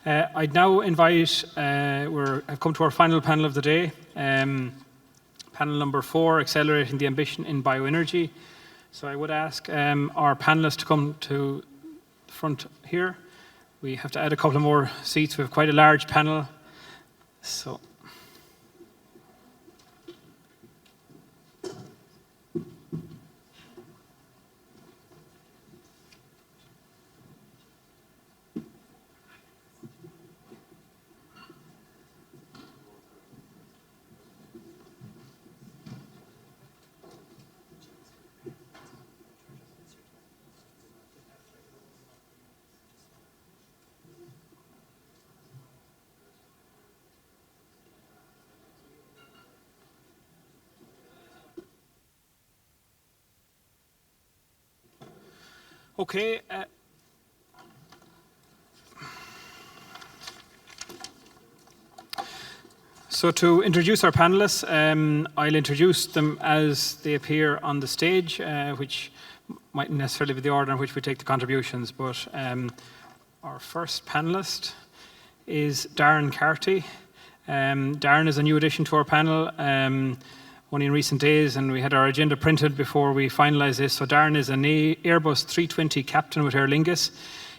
I'd now invite, I've come to our final panel of the day, panel number 4, Accelerating the Ambition in Bioenergy. So I would ask our panelists to come to the front here. We have to add a couple of more seats. We have quite a large panel. So. Okay. So to introduce our panelists, I'll introduce them as they appear on the stage, which mightn't necessarily be the order in which we take the contributions, but our first panelist is Darren Carty. Darren is a new addition to our panel, only in recent days, and we had our agenda printed before we finalised this. So Darren is an Airbus 320 captain with Aer Lingus.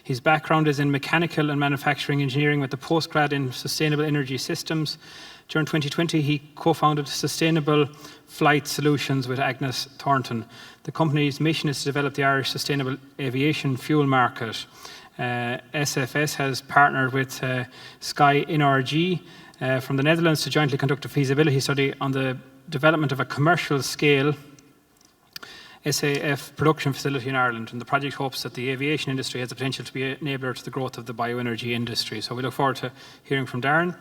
His background is in mechanical and manufacturing engineering with a postgrad in sustainable energy systems. During 2020, he co-founded Sustainable Flight Solutions with Agnes Thornton. The company's mission is to develop the Irish sustainable aviation fuel market. SFS has partnered with Sky NRG from the Netherlands to jointly conduct a feasibility study on the development of a commercial scale SAF production facility in Ireland, and the project hopes that the aviation industry has the potential to be an enabler to the growth of the bioenergy industry. So we look forward to hearing from Darren.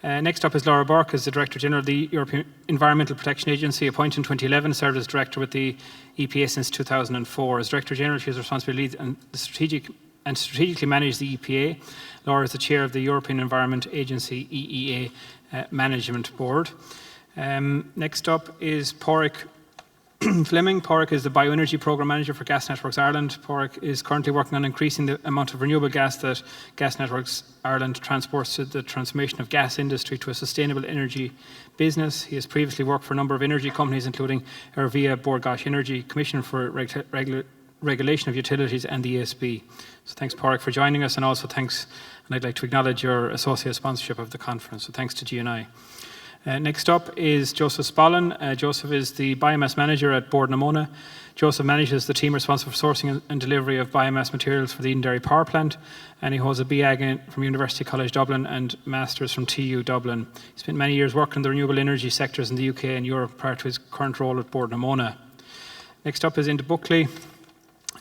Next up is Laura Burke, is the Director General of the European Environmental Protection Agency, appointed in 2011, served as Director with the EPA since 2004. As Director General, she has responsibility and strategically manage the EPA. Laura is the Chair of the European Environment Agency EEA Management Board. Next up is Padraig Fleming. Padraig is the Bioenergy Programme Manager for Gas Networks Ireland. Padraig is currently working on increasing the amount of renewable gas that Gas Networks Ireland transports to the transformation of gas industry to a sustainable energy business. He has previously worked for a number of energy companies, including Ervia, Bord Gáis Energy, Commissioner for Regulation of Utilities, and the ESB. So thanks, Padraig, for joining us, and also thanks, and I'd like to acknowledge your associate sponsorship of the conference. So thanks to G&I. Next up is Joseph Spollen. Joseph is the Biomass Manager at Byrne and Móna. Joseph manages the team responsible for sourcing and delivery of biomass materials for the Eden Dairy Power Plant, and he holds a BA from University College Dublin and Masters from TU Dublin. He spent many years working in the renewable energy sectors in the UK and Europe prior to his current role at Byrne and Móna. Next up is Enda Buckley.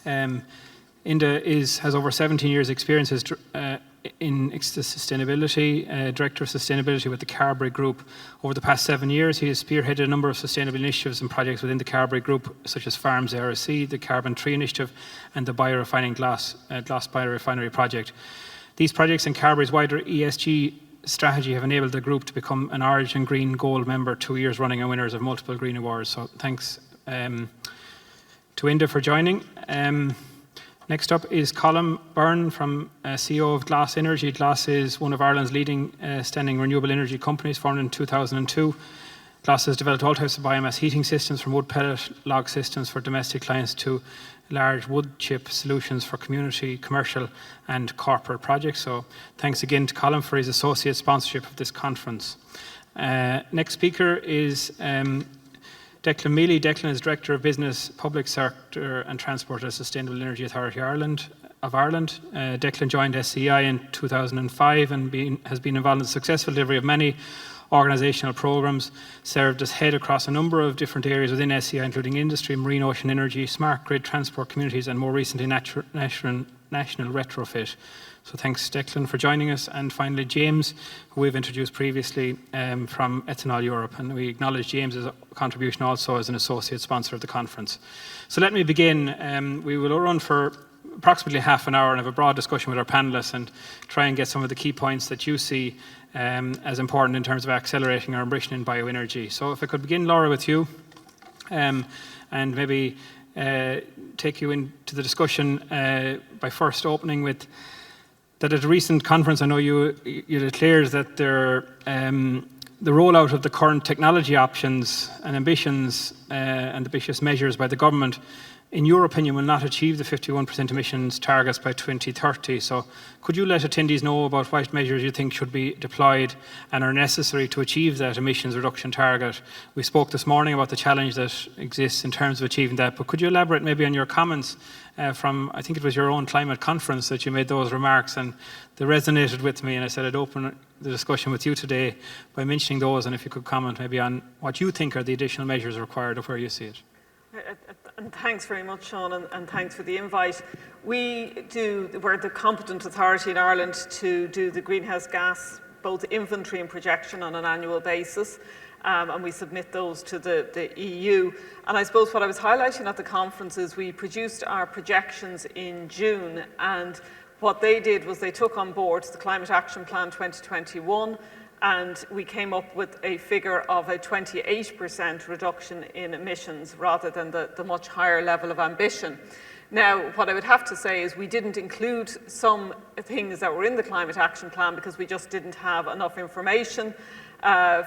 Enda has over 17 years' experience as in sustainability, Director of Sustainability with the Carbery Group. Over the past 7 years, he has spearheaded a number of sustainable initiatives and projects within the Carbery Group, such as Farms RSC, the Carbon Tree Initiative, and the biorefining Glas biorefinery project. These projects and Carbery's wider ESG strategy have enabled the group to become an Origin Green Gold member 2 years running and winners of multiple green awards. So thanks to Enda for joining. Next up is Colm Byrne, from CEO of Glas Energy. Glas is one of Ireland's leading standing renewable energy companies, formed in 2002. Glas has developed all types of biomass heating systems, from wood pellet log systems for domestic clients to large wood chip solutions for community, commercial and corporate projects. So thanks again to Colm for his associate sponsorship of this conference. Next speaker is Declan Mealy. Declan is Director of Business, Public Sector and Transport at Sustainable Energy Authority of Ireland. Declan joined SCI in 2005 and has been involved in the successful delivery of many organisational programmes, served as head across a number of different areas within SCI, including industry, marine ocean energy, smart grid, transport communities, and more recently national retrofit. So thanks, Declan, for joining us. And finally, James, who we've introduced previously from Ethanol Europe. And we acknowledge James's contribution also as an associate sponsor of the conference. So let me begin. We will run for approximately half an hour and have a broad discussion with our panelists and try and get some of the key points that you see as important in terms of accelerating our ambition in bioenergy. So if I could begin, Laura, with you, and maybe take you into the discussion by first opening with that at a recent conference, I know you declared that the rollout of the current technology options and ambitions and ambitious measures by the government, in your opinion, will not achieve the 51% emissions targets by 2030. So could you let attendees know about what measures you think should be deployed and are necessary to achieve that emissions reduction target? We spoke this morning about the challenge that exists in terms of achieving that, but could you elaborate maybe on your comments from, I think it was your own climate conference that you made those remarks, and they resonated with me, and I said I'd open the discussion with you today by mentioning those, and if you could comment maybe on what you think are the additional measures required or where you see it. And thanks very much, Sean, and thanks for the invite. We're the competent authority in Ireland to do the greenhouse gas, both inventory and projection on an annual basis, and we submit those to the EU. And I suppose what I was highlighting at the conference is we produced our projections in June, and what they did was they took on board the Climate Action Plan 2021, and we came up with a figure of a 28% reduction in emissions rather than the much higher level of ambition. Now, what I would have to say is we didn't include some things that were in the Climate Action Plan because we just didn't have enough information.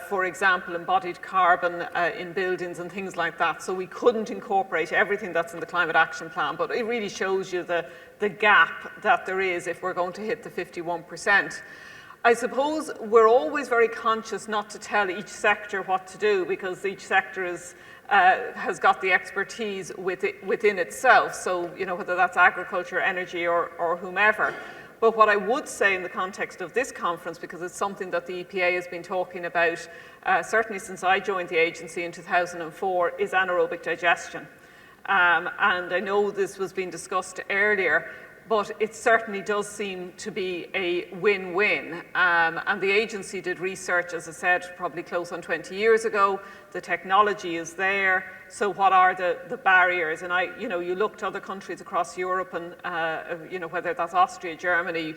For example, embodied carbon in buildings and things like that. So we couldn't incorporate everything that's in the Climate Action Plan, but it really shows you the gap that there is if we're going to hit the 51%. I suppose we're always very conscious not to tell each sector what to do because each sector has got the expertise within itself. So, you know, whether that's agriculture, energy, or whomever. But what I would say in the context of this conference, because it's something that the EPA has been talking about, certainly since I joined the agency in 2004, is anaerobic digestion. And I know this was being discussed earlier, but it certainly does seem to be a win-win. And the agency did research, as I said, probably close on 20 years ago. The technology is there. So what are the barriers? And you look to other countries across Europe and, whether that's Austria, Germany,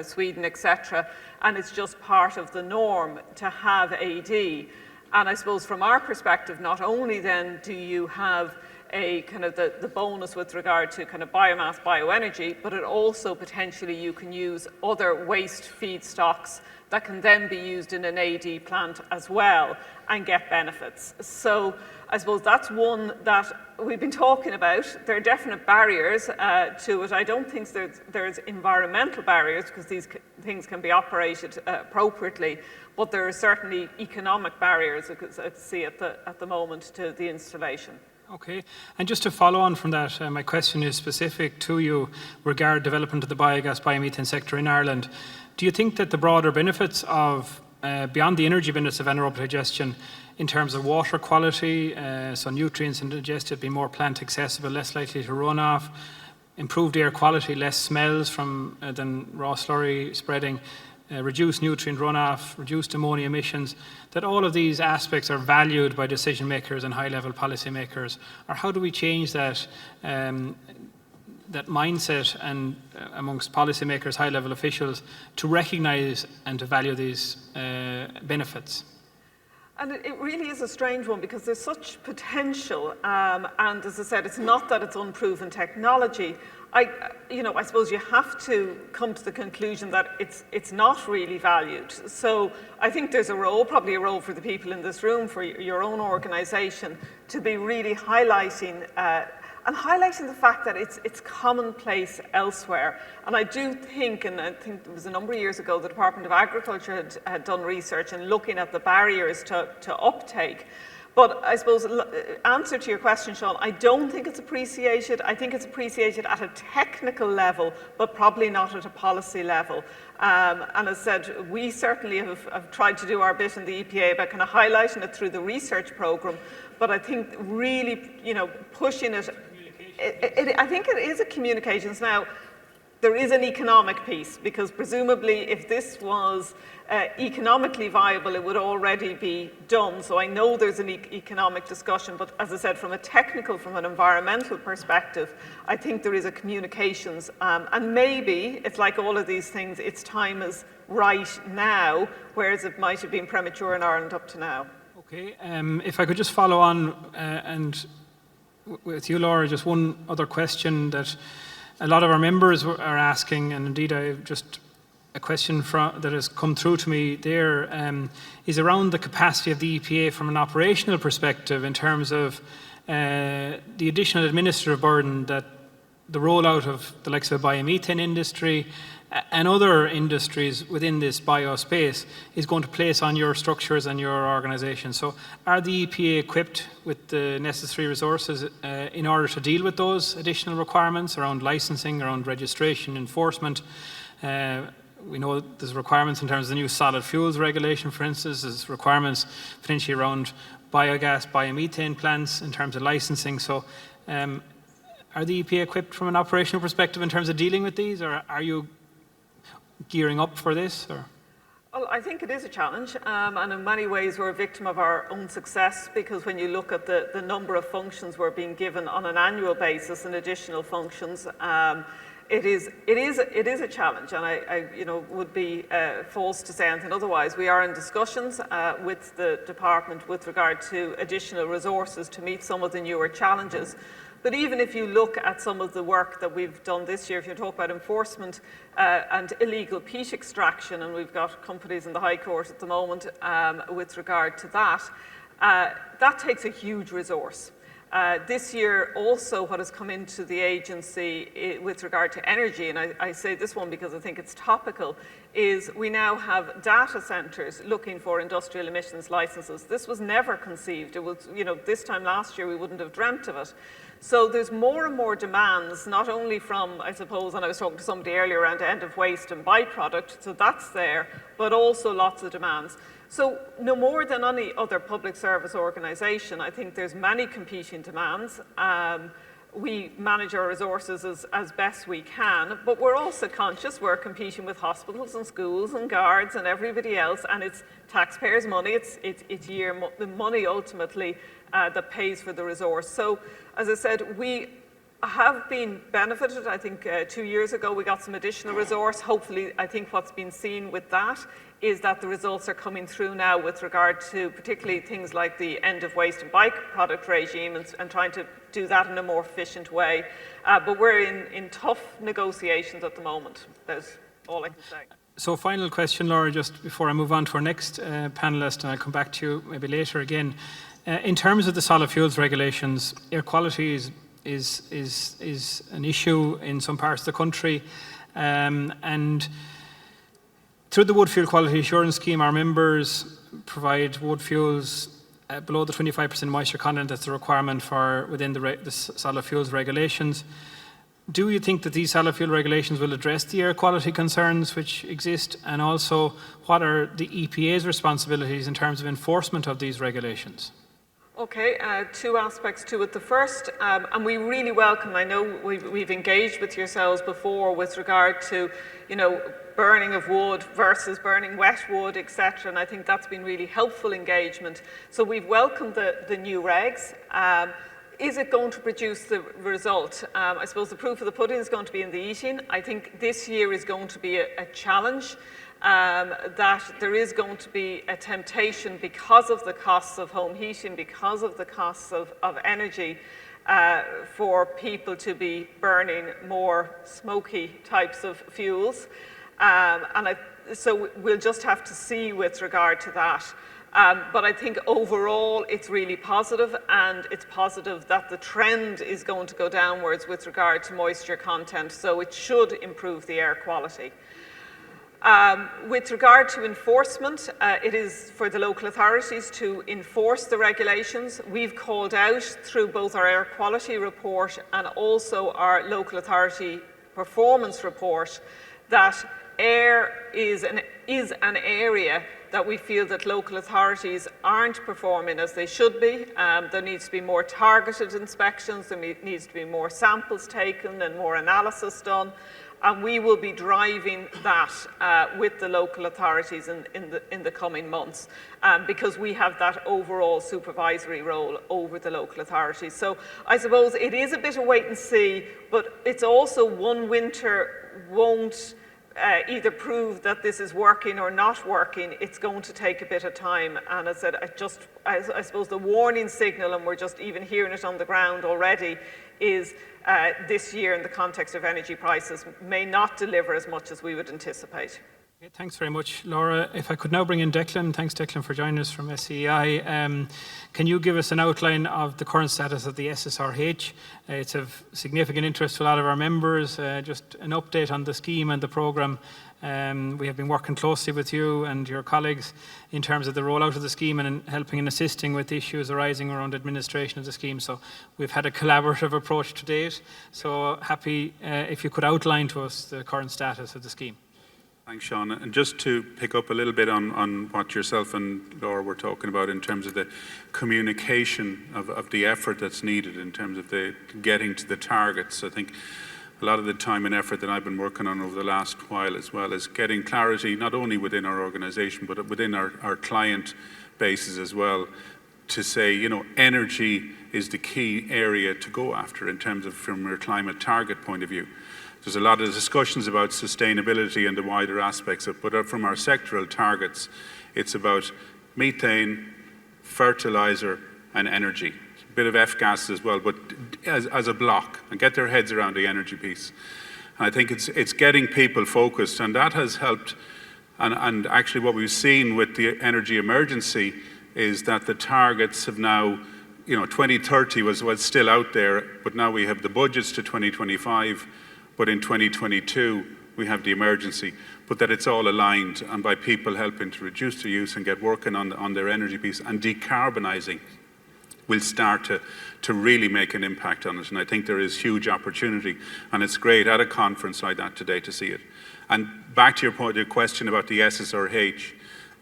Sweden, etc. And it's just part of the norm to have AD. And I suppose from our perspective, not only then do you have a kind of the bonus with regard to kind of biomass, bioenergy, but it also potentially you can use other waste feedstocks that can then be used in an AD plant as well and get benefits. So I suppose that's one that we've been talking about. There are definite barriers to it. I don't think there's environmental barriers because these things can be operated appropriately, but there are certainly economic barriers, as I see at the moment, to the installation. Okay, and just to follow on from that, my question is specific to you regarding development of the biogas, biomethane sector in Ireland. Do you think that the broader benefits of, beyond the energy benefits of anaerobic digestion, in terms of water quality, so nutrients ingested, be more plant accessible, less likely to run off, improved air quality, less smells than raw slurry spreading, reduced nutrient runoff, reduced ammonia emissions, that all of these aspects are valued by decision makers and high-level policy makers? Or how do we change that mindset and amongst policymakers, high-level officials, to recognise and to value these benefits? And it really is a strange one because there's such potential, and as I said, it's not that it's unproven technology. I suppose you have to come to the conclusion that it's not really valued. So I think there's probably a role for the people in this room, for your own organisation, to be really highlighting the fact that it's commonplace elsewhere. And I do think, and I think it was a number of years ago, the Department of Agriculture had done research and looking at the barriers to uptake. But I suppose, answer to your question, Sean, I don't think it's appreciated. I think it's appreciated at a technical level, but probably not at a policy level. And as I said, we certainly have tried to do our bit in the EPA by kind of highlighting it through the research programme. But I think really, pushing it, I think it is a communications. Now, there is an economic piece, because presumably if this was economically viable, it would already be done. So I know there's an economic discussion, but as I said, from an environmental perspective, I think there is a communications. And maybe it's like all of these things, its time is right now, whereas it might have been premature in Ireland up to now. Okay, if I could just follow on and with you, Laura, just one other question that a lot of our members are asking, and indeed I've just a question that has come through to me there, is around the capacity of the EPA from an operational perspective in terms of the additional administrative burden that the rollout of the likes of the biomethane industry and other industries within this bio space is going to place on your structures and your organisation. So are the EPA equipped with the necessary resources in order to deal with those additional requirements around licensing, around registration, enforcement? We know there's requirements in terms of the new solid fuels regulation, for instance. There's requirements potentially around biogas, biomethane plants in terms of licensing. So are the EPA equipped from an operational perspective in terms of dealing with these, or are you gearing up for this? Or? Well, I think it is a challenge, and in many ways we're a victim of our own success, because when you look at the number of functions we're being given on an annual basis and additional functions, it is a challenge, and I would be false to say anything otherwise. We are in discussions with the department with regard to additional resources to meet some of the newer challenges. But even if you look at some of the work that we've done this year, if you talk about enforcement and illegal peat extraction, and we've got companies in the High Court at the moment with regard to that, that takes a huge resource. This year also what has come into the agency with regard to energy, and I say this one because I think it's topical, is we now have data centres looking for industrial emissions licences. This was never conceived. It was, this time last year we wouldn't have dreamt of it. So there's more and more demands, not only from, I suppose, and I was talking to somebody earlier around end of waste and byproduct, so that's there, but also lots of demands. So no more than any other public service organisation, I think there's many competing demands. We manage our resources as best we can, but we're also conscious we're competing with hospitals and schools and guards and everybody else, and it's taxpayers' money, it's year money ultimately that pays for the resource. So, as I said, we have been benefited. I think 2 years ago we got some additional resource. Hopefully, I think what's been seen with that is that the results are coming through now with regard to particularly things like the end of waste and byproduct regime and trying to do that in a more efficient way. But we're in tough negotiations at the moment. That's all I can say. So final question, Laura, just before I move on to our next panellist, and I'll come back to you maybe later again. In terms of the solid fuels regulations, air quality is an issue in some parts of the country, and through the Wood Fuel Quality Assurance Scheme, our members provide wood fuels below the 25% moisture content. That's the requirement for within the solid fuels regulations. Do you think that these solid fuel regulations will address the air quality concerns which exist, and also what are the EPA's responsibilities in terms of enforcement of these regulations? Okay, two aspects to it. The first, and we really welcome, I know we've engaged with yourselves before with regard to, burning of wood versus burning wet wood, etc. And I think that's been really helpful engagement. So we've welcomed the new regs. Is it going to produce the result? I suppose the proof of the pudding is going to be in the eating. I think this year is going to be a challenge. That there is going to be a temptation because of the costs of home heating, because of the costs of energy, for people to be burning more smoky types of fuels. So we'll just have to see with regard to that. But I think overall it's really positive, and it's positive that the trend is going to go downwards with regard to moisture content, so it should improve the air quality. With regard to enforcement, it is for the local authorities to enforce the regulations. We've called out through both our air quality report and also our local authority performance report that air is an area that we feel that local authorities aren't performing as they should be. There needs to be more targeted inspections, there needs to be more samples taken and more analysis done. And we will be driving that with the local authorities in the coming months, because we have that overall supervisory role over the local authorities. So I suppose it is a bit of wait and see, but it's also one winter won't either prove that this is working or not working. It's going to take a bit of time. And as I said, I suppose the warning signal, and we're just even hearing it on the ground already, is this year in the context of energy prices may not deliver as much as we would anticipate. Okay, thanks very much, Laura. If I could now bring in Declan. Thanks, Declan, for joining us from SEI. Can you give us an outline of the current status of the SSRH? It's of significant interest to a lot of our members. Just an update on the scheme and the programme. We have been working closely with you and your colleagues in terms of the rollout of the scheme and in helping and assisting with issues arising around administration of the scheme. So we've had a collaborative approach to date. So happy if you could outline to us the current status of the scheme. Thanks, Sean. And just to pick up a little bit on what yourself and Laura were talking about in terms of the communication of the effort that's needed in terms of the getting to the targets. I think a lot of the time and effort that I've been working on over the last while as well is getting clarity not only within our organisation but within our client bases as well, to say, you know, energy is the key area to go after in terms of from a climate target point of view. There's a lot of discussions about sustainability and the wider aspects of it, but from our sectoral targets, it's about methane, fertiliser and energy. A bit of F-gas as well, but as a block, and get their heads around the energy piece. And I think it's getting people focused, and that has helped. And actually what we've seen with the energy emergency is that the targets have now, you know, 2030 was still out there, but now we have the budgets to 2025, but in 2022 we have the emergency, but that it's all aligned and by people helping to reduce their use and get working on their energy piece and decarbonising will start to really make an impact on it. And I think there is huge opportunity, and it's great at a conference like that today to see it. And back to your point, your question about the SSRH.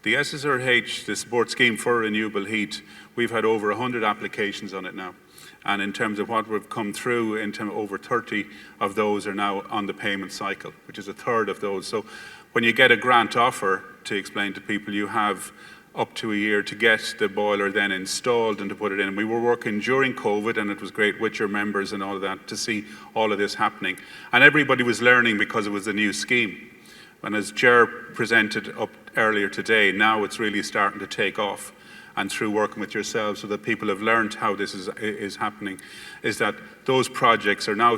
The SSRH, the support scheme for renewable heat, we've had over 100 applications on it now. And in terms of what we've come through, in terms of over 30 of those are now on the payment cycle, which is a third of those. So when you get a grant offer, to explain to people, you have up to a year to get the boiler then installed and to put it in. And we were working during COVID, and it was great with your members and all of that to see all of this happening. And everybody was learning because it was a new scheme. And as Ger presented up earlier today, now it's really starting to take off. And through working with yourselves, so that people have learned how this is happening, is that those projects are now,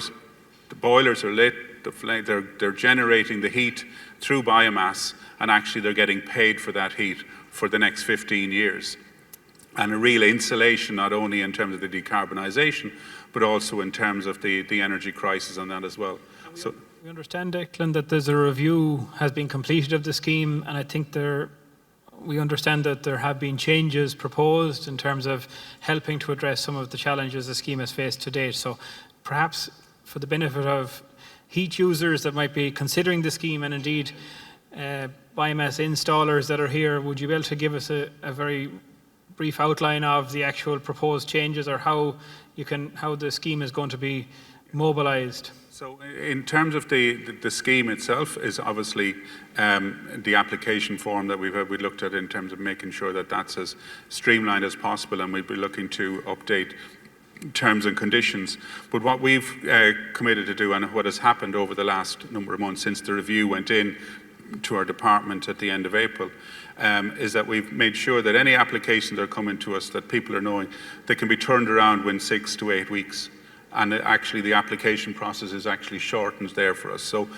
the boilers are lit, they're generating the heat through biomass, and actually they're getting paid for that heat for the next 15 years. And a real insulation, not only in terms of the decarbonisation, but also in terms of the energy crisis on that as well. So we understand, Declan, that there's a review has been completed of the scheme, and I think we understand that there have been changes proposed in terms of helping to address some of the challenges the scheme has faced to date. So perhaps for the benefit of heat users that might be considering the scheme, and indeed biomass installers that are here, would you be able to give us a very brief outline of the actual proposed changes, or how the scheme is going to be mobilised? So in terms of the scheme itself is obviously the application form that we looked at in terms of making sure that that's as streamlined as possible, and we'll be looking to update terms and conditions. But what we've committed to do, and what has happened over the last number of months since the review went in to our department at the end of April, is that we've made sure that any applications that are coming to us, that people are knowing they can be turned around within 6 to 8 weeks. And actually the application process is actually shortened there for us. So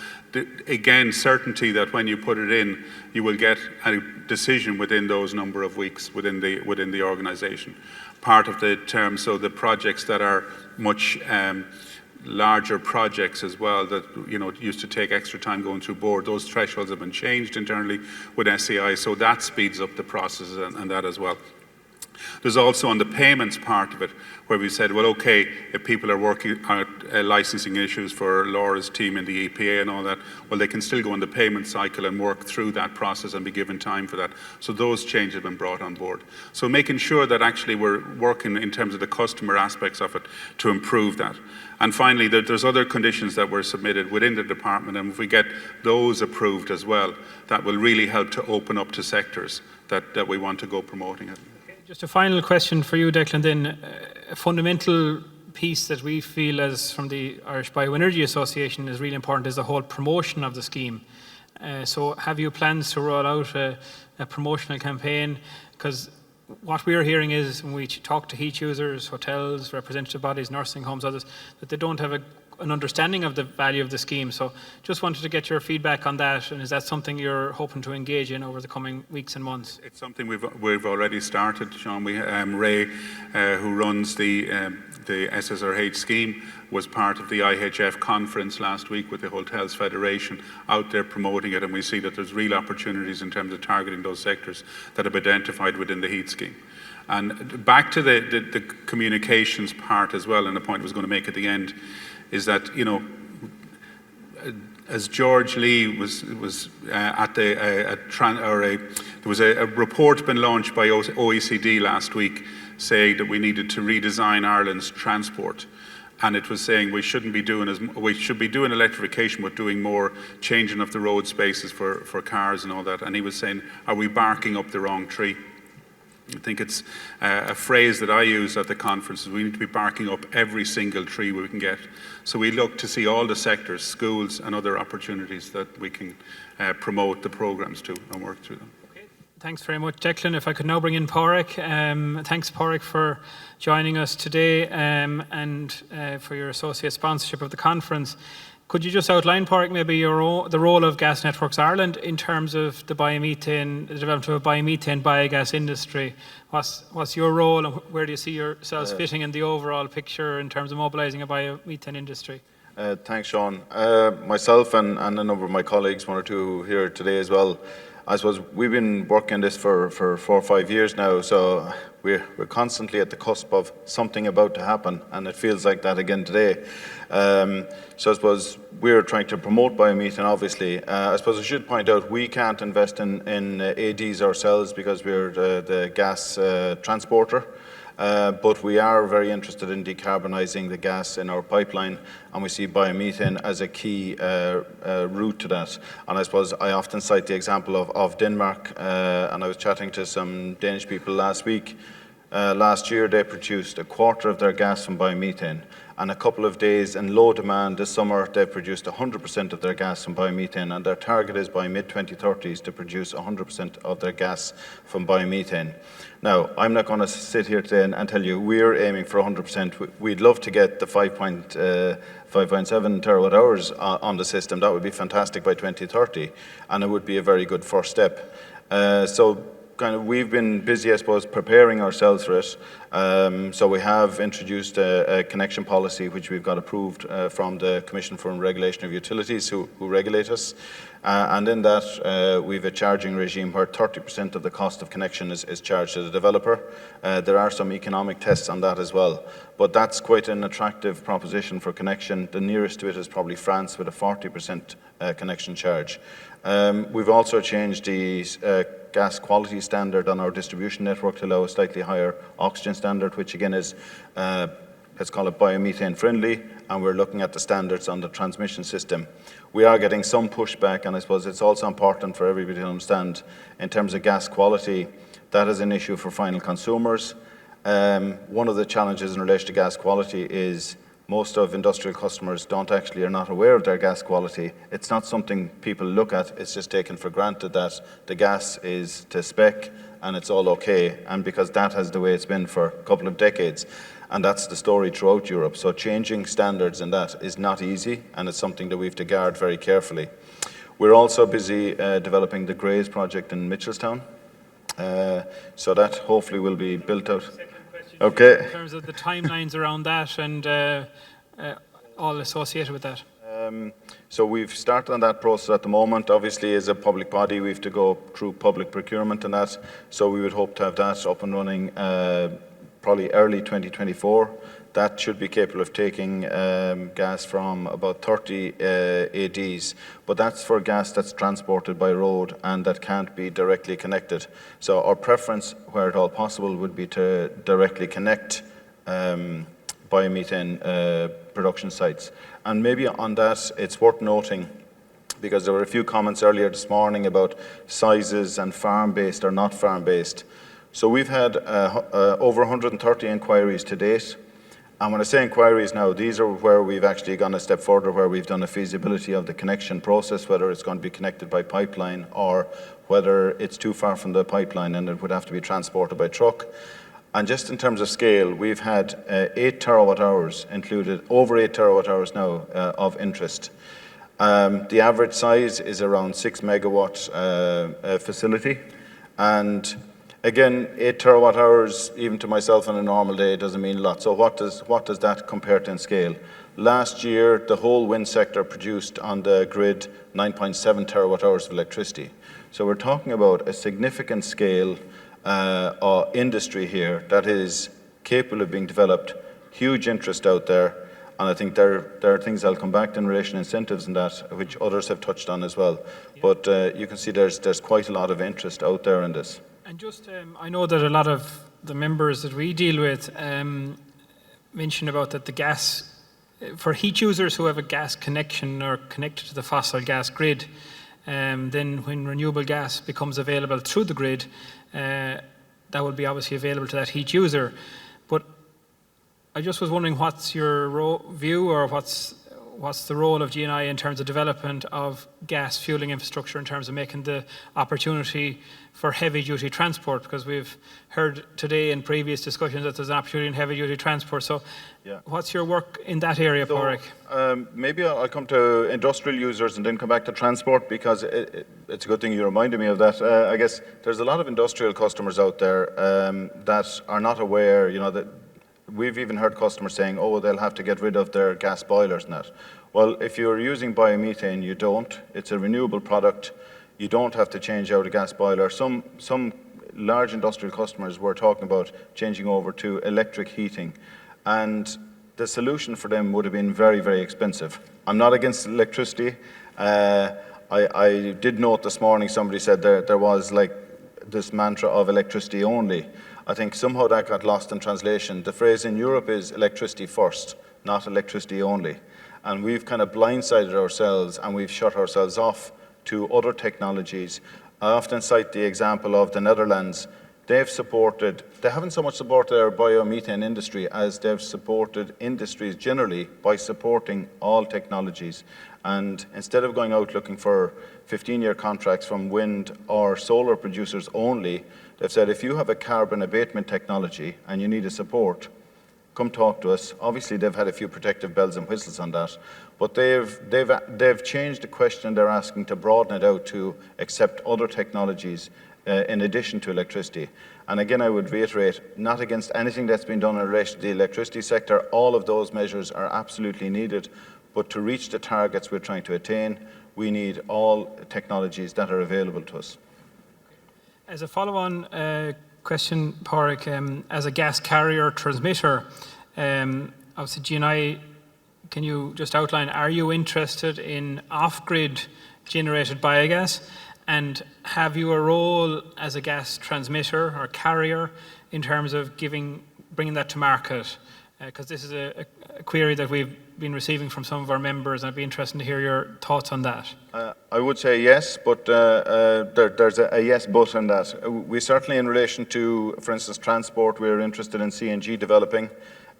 again, certainty that when you put it in, you will get a decision within those number of weeks within the organisation. Part of the term, so the projects that are much larger projects as well, that used to take extra time going through board, those thresholds have been changed internally with SEI, so that speeds up the process and that as well. There's also on the payments part of it, where we said, well, okay, if people are working out licensing issues for Laura's team in the EPA and all that, well, they can still go on the payment cycle and work through that process and be given time for that. So those changes have been brought on board. So making sure that actually we're working in terms of the customer aspects of it to improve that. And finally, there's other conditions that were submitted within the department, and if we get those approved as well, that will really help to open up to sectors that we want to go promoting it. Just a final question for you, Declan, then. A fundamental piece that we feel as from the Irish Bioenergy Association is really important is the whole promotion of the scheme. So have you plans to roll out a promotional campaign? Because what we're hearing is when we talk to heat users, hotels, representative bodies, nursing homes, others, that they don't have an understanding of the value of the scheme. So just wanted to get your feedback on that, and is that something you're hoping to engage in over the coming weeks and months? It's something we've already started, Sean. We Ray, who runs the SSRH scheme, was part of the IHF conference last week with the Hotels Federation, out there promoting it, and we see that there's real opportunities in terms of targeting those sectors that have identified within the heat scheme. And back to the communications part as well, and the point I was going to make at the end is that, you know, as George Lee was at there was a report been launched by OECD last week saying that we needed to redesign Ireland's transport. And it was saying we should be doing electrification, but doing more changing of the road spaces for cars and all that. And he was saying, are we barking up the wrong tree? I think it's a phrase that I use at the conferences. We need to be barking up every single tree we can get. So we look to see all the sectors, schools and other opportunities that we can promote the programs to and work through them. Okay. Thanks very much, Declan. If I could now bring in Padraig. Thanks, Padraig, for joining us today and for your associate sponsorship of the conference. Could you just outline, Padraig, maybe the role of Gas Networks Ireland in terms of the biomethane, the development of a biomethane biogas industry? What's your role, and where do you see yourselves fitting in the overall picture in terms of mobilising a biomethane industry? Thanks, Sean. Myself and a number of my colleagues, one or two here today as well, I suppose we've been working on this for 4 or 5 years now, so we're constantly at the cusp of something about to happen, and it feels like that again today. So I suppose we're trying to promote biomethane, obviously. I suppose I should point out we can't invest in ADs ourselves because we're the gas transporter. But we are very interested in decarbonising the gas in our pipeline, and we see biomethane as a key route to that. And I suppose I often cite the example of Denmark, and I was chatting to some Danish people last week. Last year they produced a quarter of their gas from biomethane, and a couple of days in low demand this summer they produced 100% of their gas from biomethane, and their target is by mid-2030s to produce 100% of their gas from biomethane. Now, I'm not going to sit here today and tell you we're aiming for 100%. We'd love to get the 5.7 terawatt hours on the system. That would be fantastic by 2030, and it would be a very good first step. So kind of we've been busy, I suppose, preparing ourselves for it. So we have introduced a connection policy which we've got approved from the Commission for Regulation of Utilities who regulate us. And in that we've a charging regime where 30% of the cost of connection is charged to the developer. There are some economic tests on that as well, but that's quite an attractive proposition for connection. The nearest to it is probably France with a 40% connection charge. We've also changed the gas quality standard on our distribution network to allow a slightly higher oxygen standard, which again is, let's call it biomethane friendly, and we're looking at the standards on the transmission system. We are getting some pushback, and I suppose it's also important for everybody to understand in terms of gas quality, that is an issue for final consumers. One of the challenges in relation to gas quality is most of industrial customers are not aware of their gas quality. It's not something people look at, it's just taken for granted that the gas is to spec and it's all okay, and because that has the way it's been for a couple of decades. And that's the story throughout Europe. So changing standards in that is not easy, and it's something that we have to guard very carefully. We're also busy developing the Grays project in Mitchelstown. So that hopefully will be built out. Okay. In terms of the timelines around that and all associated with that. So we've started on that process at the moment. Obviously, as a public body, we have to go through public procurement and that. So we would hope to have that up and running probably early 2024. That should be capable of taking gas from about 30 ADs, but that's for gas that's transported by road and that can't be directly connected. So our preference, where at all possible, would be to directly connect biomethane production sites. And maybe on that, it's worth noting, because there were a few comments earlier this morning about sizes and farm-based or not farm-based. So we've had over 130 inquiries to date. And when I say inquiries now, these are where we've actually gone a step further, where we've done a feasibility of the connection process, whether it's going to be connected by pipeline or whether it's too far from the pipeline and it would have to be transported by truck. And just in terms of scale, we've had 8 terawatt hours included, over 8 terawatt hours now of interest. The average size is around 6 megawatt facility. And again, 8 terawatt hours, even to myself on a normal day, doesn't mean a lot. So what does that compare to in scale? Last year, the whole wind sector produced on the grid 9.7 terawatt hours of electricity. So we're talking about a significant scale industry here that is capable of being developed, huge interest out there, and I think there are things I'll come back to in relation to incentives and that, which others have touched on as well. But you can see there's quite a lot of interest out there in this. And just, I know that a lot of the members that we deal with mention about that the gas, for heat users who have a gas connection or connected to the fossil gas grid, then when renewable gas becomes available through the grid, that will be obviously available to that heat user. But I just was wondering what's your view, or what's the role of GNI in terms of development of gas fueling infrastructure, in terms of making the opportunity for heavy duty transport, because we've heard today in previous discussions that there's an opportunity in heavy duty transport. So what's your work in that area, Padraig? Maybe I'll come to industrial users and then come back to transport, because it's a good thing you reminded me of that. I guess there's a lot of industrial customers out there that are not aware, that we've even heard customers saying, oh, they'll have to get rid of their gas boilers and that. Well, if you're using biomethane, you don't. It's a renewable product. You don't have to change out a gas boiler. Some large industrial customers were talking about changing over to electric heating, and the solution for them would have been very, very expensive. I'm not against electricity. I did note this morning somebody said there was like this mantra of electricity only. I think somehow that got lost in translation. The phrase in Europe is electricity first, not electricity only. And we've kind of blindsided ourselves, and we've shut ourselves off to other technologies. I often cite the example of the Netherlands. They haven't so much supported our biomethane industry as they've supported industries generally by supporting all technologies. And instead of going out looking for 15-year contracts from wind or solar producers only, they've said, if you have a carbon abatement technology and you need a support, come talk to us. Obviously, they've had a few protective bells and whistles on that, but they've changed the question they're asking to broaden it out to accept other technologies in addition to electricity. And again, I would reiterate, not against anything that's been done in relation to the electricity sector. All of those measures are absolutely needed, but to reach the targets we're trying to attain, we need all technologies that are available to us. As a follow-on question, Padraig, as a gas carrier transmitter, obviously GNI, can you just outline, are you interested in off-grid generated biogas? And have you a role as a gas transmitter or carrier in terms of bringing that to market? Because this is a query that we've been receiving from some of our members, and I'd be interested to hear your thoughts on that. I would say yes, but there's a yes but in that. We certainly, in relation to, for instance, transport, we're interested in CNG developing.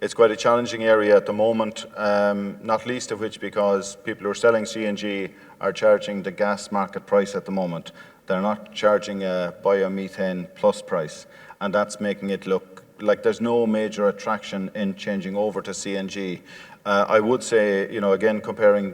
It's quite a challenging area at the moment, not least of which because people who are selling CNG are charging the gas market price at the moment. They're not charging a biomethane plus price, and that's making it look like there's no major attraction in changing over to CNG. I would say, again, comparing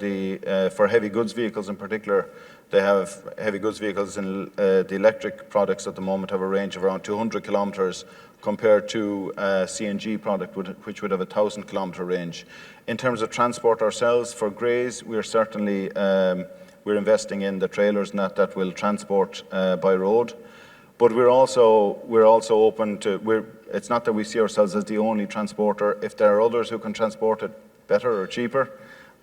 for heavy goods vehicles in particular, they have heavy goods vehicles in the electric products at the moment have a range of around 200 kilometres compared to a CNG product which would have a 1,000 kilometre range. In terms of transport ourselves, for greys, we're certainly we're investing in the trailers and that will transport by road. But we're also open to, it's not that we see ourselves as the only transporter. If there are others who can transport it better or cheaper,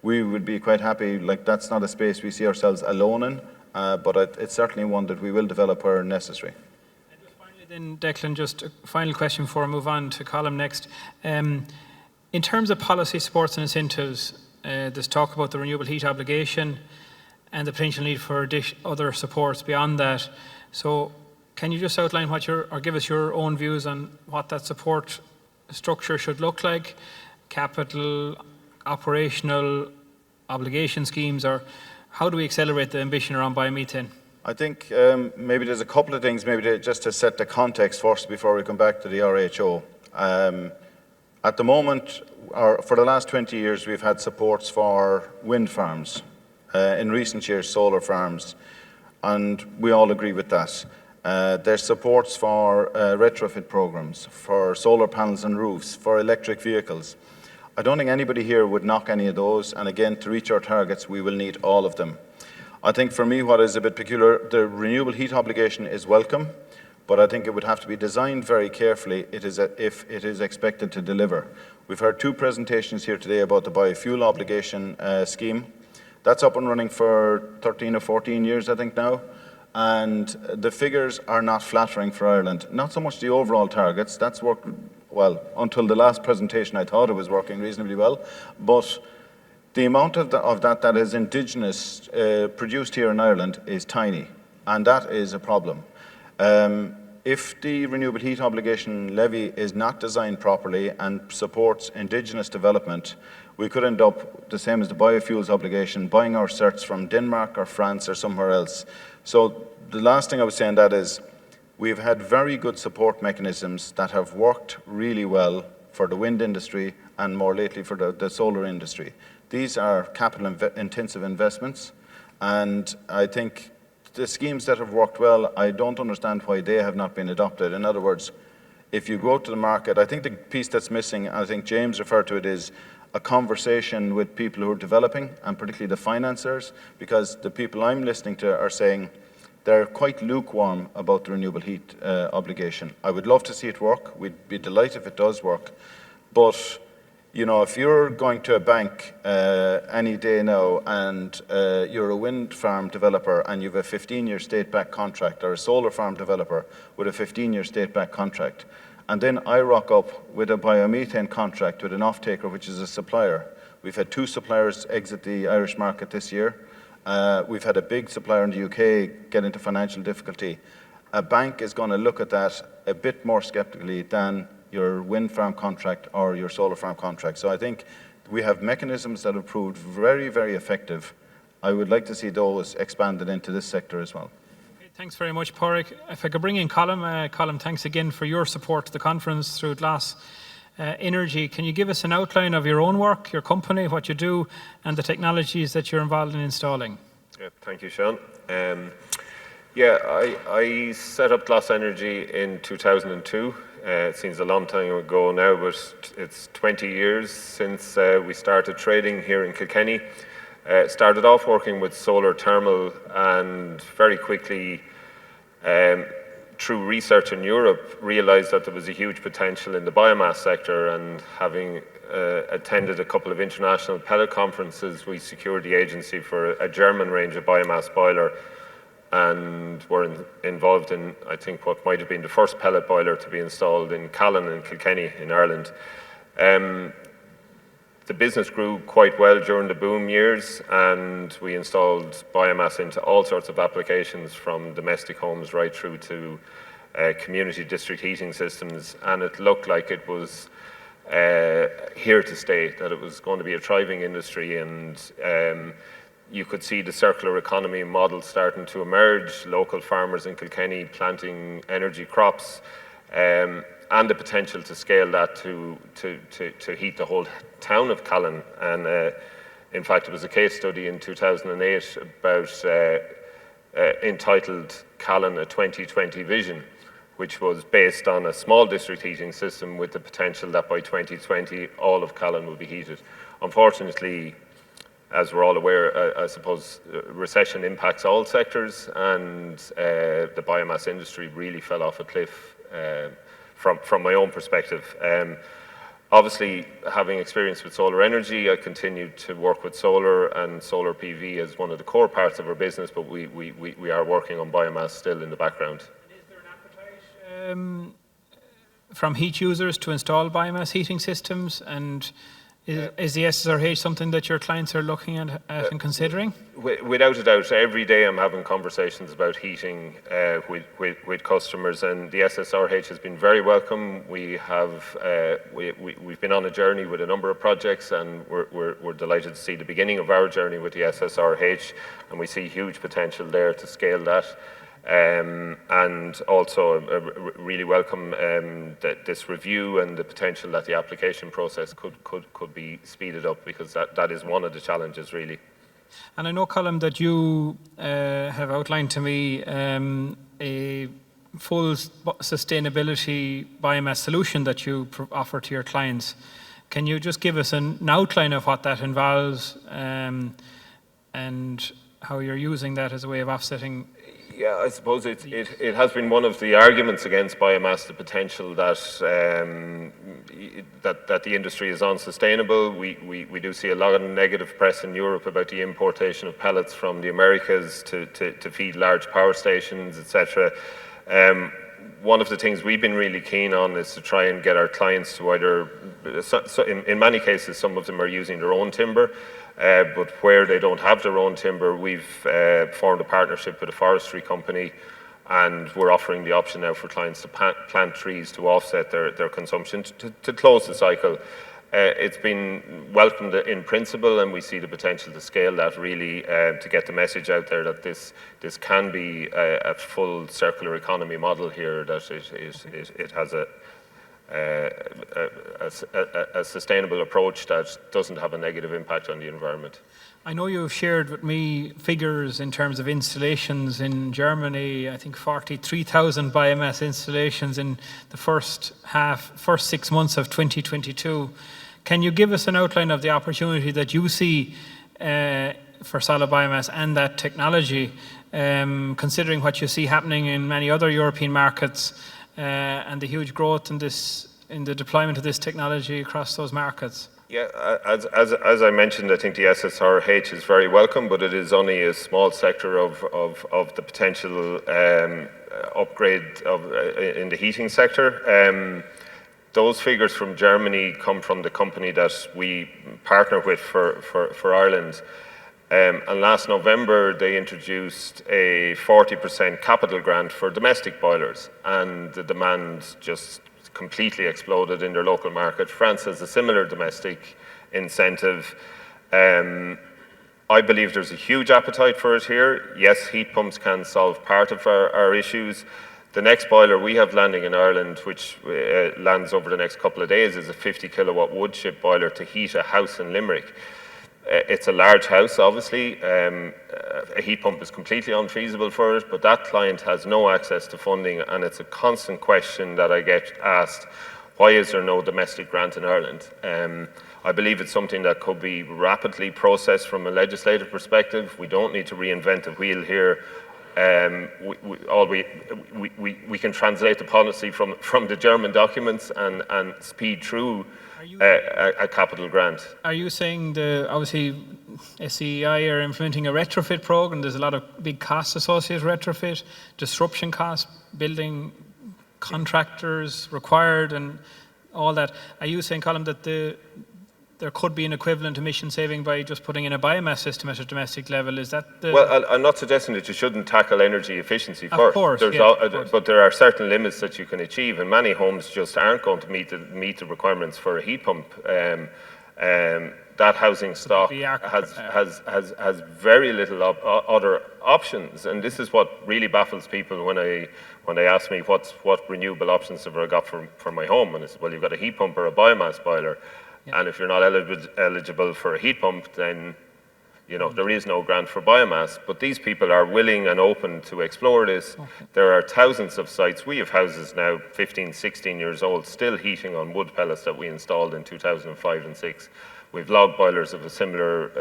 we would be quite happy. Like, that's not a space we see ourselves alone in, but it's certainly one that we will develop where necessary. And just finally then, Declan, just a final question before I move on to Colm next. In terms of policy supports and incentives, there's talk about the renewable heat obligation and the potential need for other supports beyond that. So can you just outline or give us your own views on what that support structure should look like? Capital, operational, obligation schemes, or how do we accelerate the ambition around biomethane? I think maybe there's a couple of things, just to set the context first before we come back to the RHO. At the moment, for the last 20 years, we've had supports for wind farms. In recent years, solar farms, and we all agree with that. There's supports for retrofit programs, for solar panels and roofs, for electric vehicles. I don't think anybody here would knock any of those, and again, to reach our targets, we will need all of them. I think for me, what is a bit peculiar, the renewable heat obligation is welcome, but I think it would have to be designed very carefully if it is expected to deliver. We've heard 2 presentations here today about the biofuel obligation scheme. That's up and running for 13 or 14 years, I think now, and the figures are not flattering for Ireland. Not so much the overall targets, that's worked well. Until the last presentation, I thought it was working reasonably well, but the amount of that is indigenous, produced here in Ireland, is tiny, and that is a problem. If the renewable heat obligation levy is not designed properly and supports indigenous development, we could end up the same as the biofuels obligation, buying our certs from Denmark or France or somewhere else. So the last thing I would say on that is we've had very good support mechanisms that have worked really well for the wind industry and more lately for the solar industry. These are capital-intensive investments, and I think the schemes that have worked well, I don't understand why they have not been adopted. In other words, if you go to the market, I think the piece that's missing, I think James referred to it, is a conversation with people who are developing, and particularly the financiers, because the people I'm listening to are saying they're quite lukewarm about the renewable heat obligation. I would love to see it work. We'd be delighted if it does work. But you know, if you're going to a bank any day now and you're a wind farm developer and you have a 15-year state-backed contract, or a solar farm developer with a 15-year state-backed contract, and then I rock up with a biomethane contract with an off-taker, which is a supplier. We've had 2 suppliers exit the Irish market this year. We've had a big supplier in the UK get into financial difficulty. A bank is going to look at that a bit more skeptically than your wind farm contract or your solar farm contract. So I think we have mechanisms that have proved very, very effective. I would like to see those expanded into this sector as well. Okay, thanks very much, Padraig. If I could bring in Colm. Colm, thanks again for your support to the conference through Glas Energy. Can you give us an outline of your own work, your company, what you do, and the technologies that you're involved in installing? Yeah, thank you, Sean. I set up Glas Energy in 2002. It seems a long time ago now, but it's 20 years since we started trading here in Kilkenny. Started off working with solar thermal, and very quickly, through research in Europe, realised that there was a huge potential in the biomass sector, and having attended a couple of international pellet conferences, we secured the agency for a German range of biomass boiler, and were involved in, I think, what might have been the first pellet boiler to be installed in Callan in Kilkenny in Ireland. The business grew quite well during the boom years, and we installed biomass into all sorts of applications, from domestic homes right through to community district heating systems, and it looked like it was here to stay, that it was going to be a thriving industry, and you could see the circular economy model starting to emerge, local farmers in Kilkenny planting energy crops, and the potential to scale that to heat the whole town of Callan. And in fact, it was a case study in 2008 about entitled Callan, a 2020 Vision, which was based on a small district heating system with the potential that by 2020 all of Callan will be heated. Unfortunately, as we're all aware, I suppose recession impacts all sectors, and the biomass industry really fell off a cliff from my own perspective. Obviously, having experience with solar energy, I continued to work with solar and solar PV as one of the core parts of our business, but we are working on biomass still in the background. And is there an appetite from heat users to install biomass heating systems? And Is the SSRH something that your clients are looking at and considering? Without a doubt, every day I'm having conversations about heating with customers, and the SSRH has been very welcome. We've been on a journey with a number of projects, and we're delighted to see the beginning of our journey with the SSRH, and we see huge potential there to scale that. And also really welcome this review and the potential that the application process could be speeded up, because that is one of the challenges really. And I know, Colm, that you have outlined to me a full sustainability biomass solution that you offer to your clients. Can you just give us an outline of what that involves and how you're using that as a way of offsetting? Yeah, I suppose it has been one of the arguments against biomass, the potential that that the industry is unsustainable. We do see a lot of negative press in Europe about the importation of pellets from the Americas to feed large power stations, etc. One of the things we've been really keen on is to try and get our clients to either, in many cases, some of them are using their own timber, but where they don't have their own timber, we've formed a partnership with a forestry company, and we're offering the option now for clients to plant trees to offset their consumption, to close the cycle. It's been welcomed in principle, and we see the potential to scale that really to get the message out there that this can be a full circular economy model here, that it has a sustainable approach that doesn't have a negative impact on the environment. I know you've shared with me figures in terms of installations in Germany. I think 43,000 biomass installations in the first 6 months of 2022. Can you give us an outline of the opportunity that you see for solid biomass and that technology, considering what you see happening in many other European markets and the huge growth in the deployment of this technology across those markets? Yeah, as I mentioned, I think the SSRH is very welcome, but it is only a small sector of the potential upgrade in the heating sector. Those figures from Germany come from the company that we partner with for Ireland. And last November, they introduced a 40% capital grant for domestic boilers, and the demand just completely exploded in their local market. France has a similar domestic incentive. I believe there's a huge appetite for it here. Yes, heat pumps can solve part of our issues. The next boiler we have landing in Ireland, which lands over the next couple of days, is a 50 kilowatt wood chip boiler to heat a house in Limerick. It's a large house, obviously. A heat pump is completely unfeasible for it, but that client has no access to funding, and it's a constant question that I get asked, why is there no domestic grant in Ireland? I believe it's something that could be rapidly processed from a legislative perspective. We don't need to reinvent the wheel here. We can translate the policy from the German documents and speed through a capital grant. Are you saying obviously SEI are implementing a retrofit program? There's a lot of big costs associated with retrofit, disruption costs, building contractors required, and all that. Are you saying, Colm, that there could be an equivalent emission saving by just putting in a biomass system at a domestic level? Is that the... Well, I'm not suggesting that you shouldn't tackle energy efficiency first. Of course, but there are certain limits that you can achieve, and many homes just aren't going to meet the requirements for a heat pump. That housing stock has very little other options, and this is what really baffles people when they ask me what renewable options have I got for my home, and I say, well, you've got a heat pump or a biomass boiler. Yeah. And if you're not eligible for a heat pump, then there is no grant for biomass. But these people are willing and open to explore this. Okay. There are thousands of sites. We have houses now 15, 16 years old, still heating on wood pellets that we installed in 2005 and 6. We've log boilers of a similar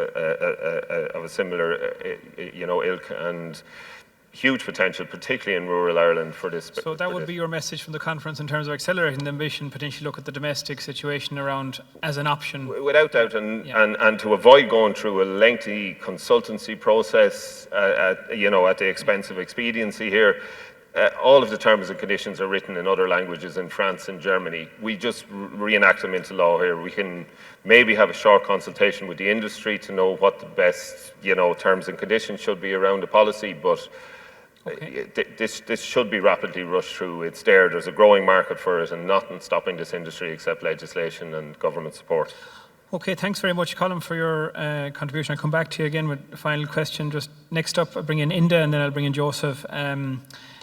ilk, and huge potential, particularly in rural Ireland, for this. So that would be your message from the conference in terms of accelerating the ambition, potentially look at the domestic situation around as an option. Without doubt, and to avoid going through a lengthy consultancy process, at the expense of expediency here. all of the terms and conditions are written in other languages in France and Germany. We just reenact them into law here. We can maybe have a short consultation with the industry to know what the best, terms and conditions should be around the policy, but this should be rapidly rushed through. It's there. There's a growing market for it, and nothing stopping this industry except legislation and government support. Okay, thanks very much, Colm, for your contribution. I'll come back to you again with the final question. Just next up, I'll bring in Enda, and then I'll bring in Joseph.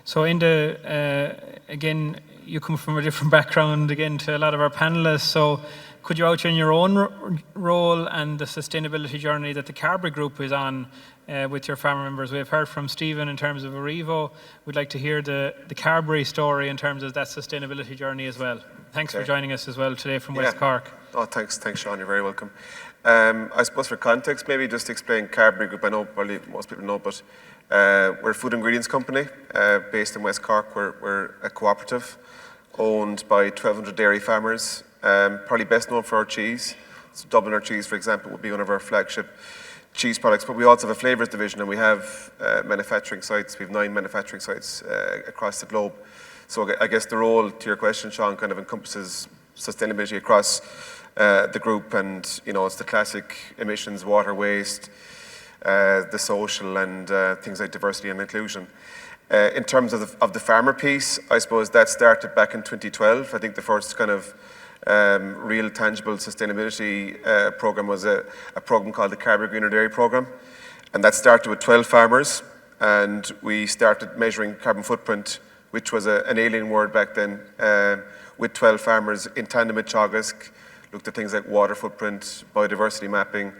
So Enda, again, you come from a different background, again, to a lot of our panelists. So could you outline your own role and the sustainability journey that the Carbery Group is on with your farmer members? We've heard from Stephen in terms of Arrivo. We'd like to hear the Carbery story in terms of that sustainability journey as well. Thanks for joining us as well today from West Cork. Oh, thanks, Sean. You're very welcome. I suppose for context, maybe just to explain Carbery Group. I know probably most people know, but we're a food ingredients company based in West Cork. We're a cooperative owned by 1,200 dairy farmers. Probably best known for our cheese. So Dubliner cheese, for example, would be one of our flagship cheese products. But we also have a flavours division, and we have manufacturing sites. We have 9 manufacturing sites across the globe. So I guess the role, to your question, Sean, kind of encompasses sustainability across the group, and it's the classic emissions, water waste, the social, and things like diversity and inclusion. In terms of the farmer piece, I suppose that started back in 2012. I think the first kind of real tangible sustainability program was a program called the Carbery Greener Dairy Program, and that started with 12 farmers, and we started measuring carbon footprint, which was an alien word back then, with 12 farmers in tandem with Teagasc, looked at things like water footprint, biodiversity mapping,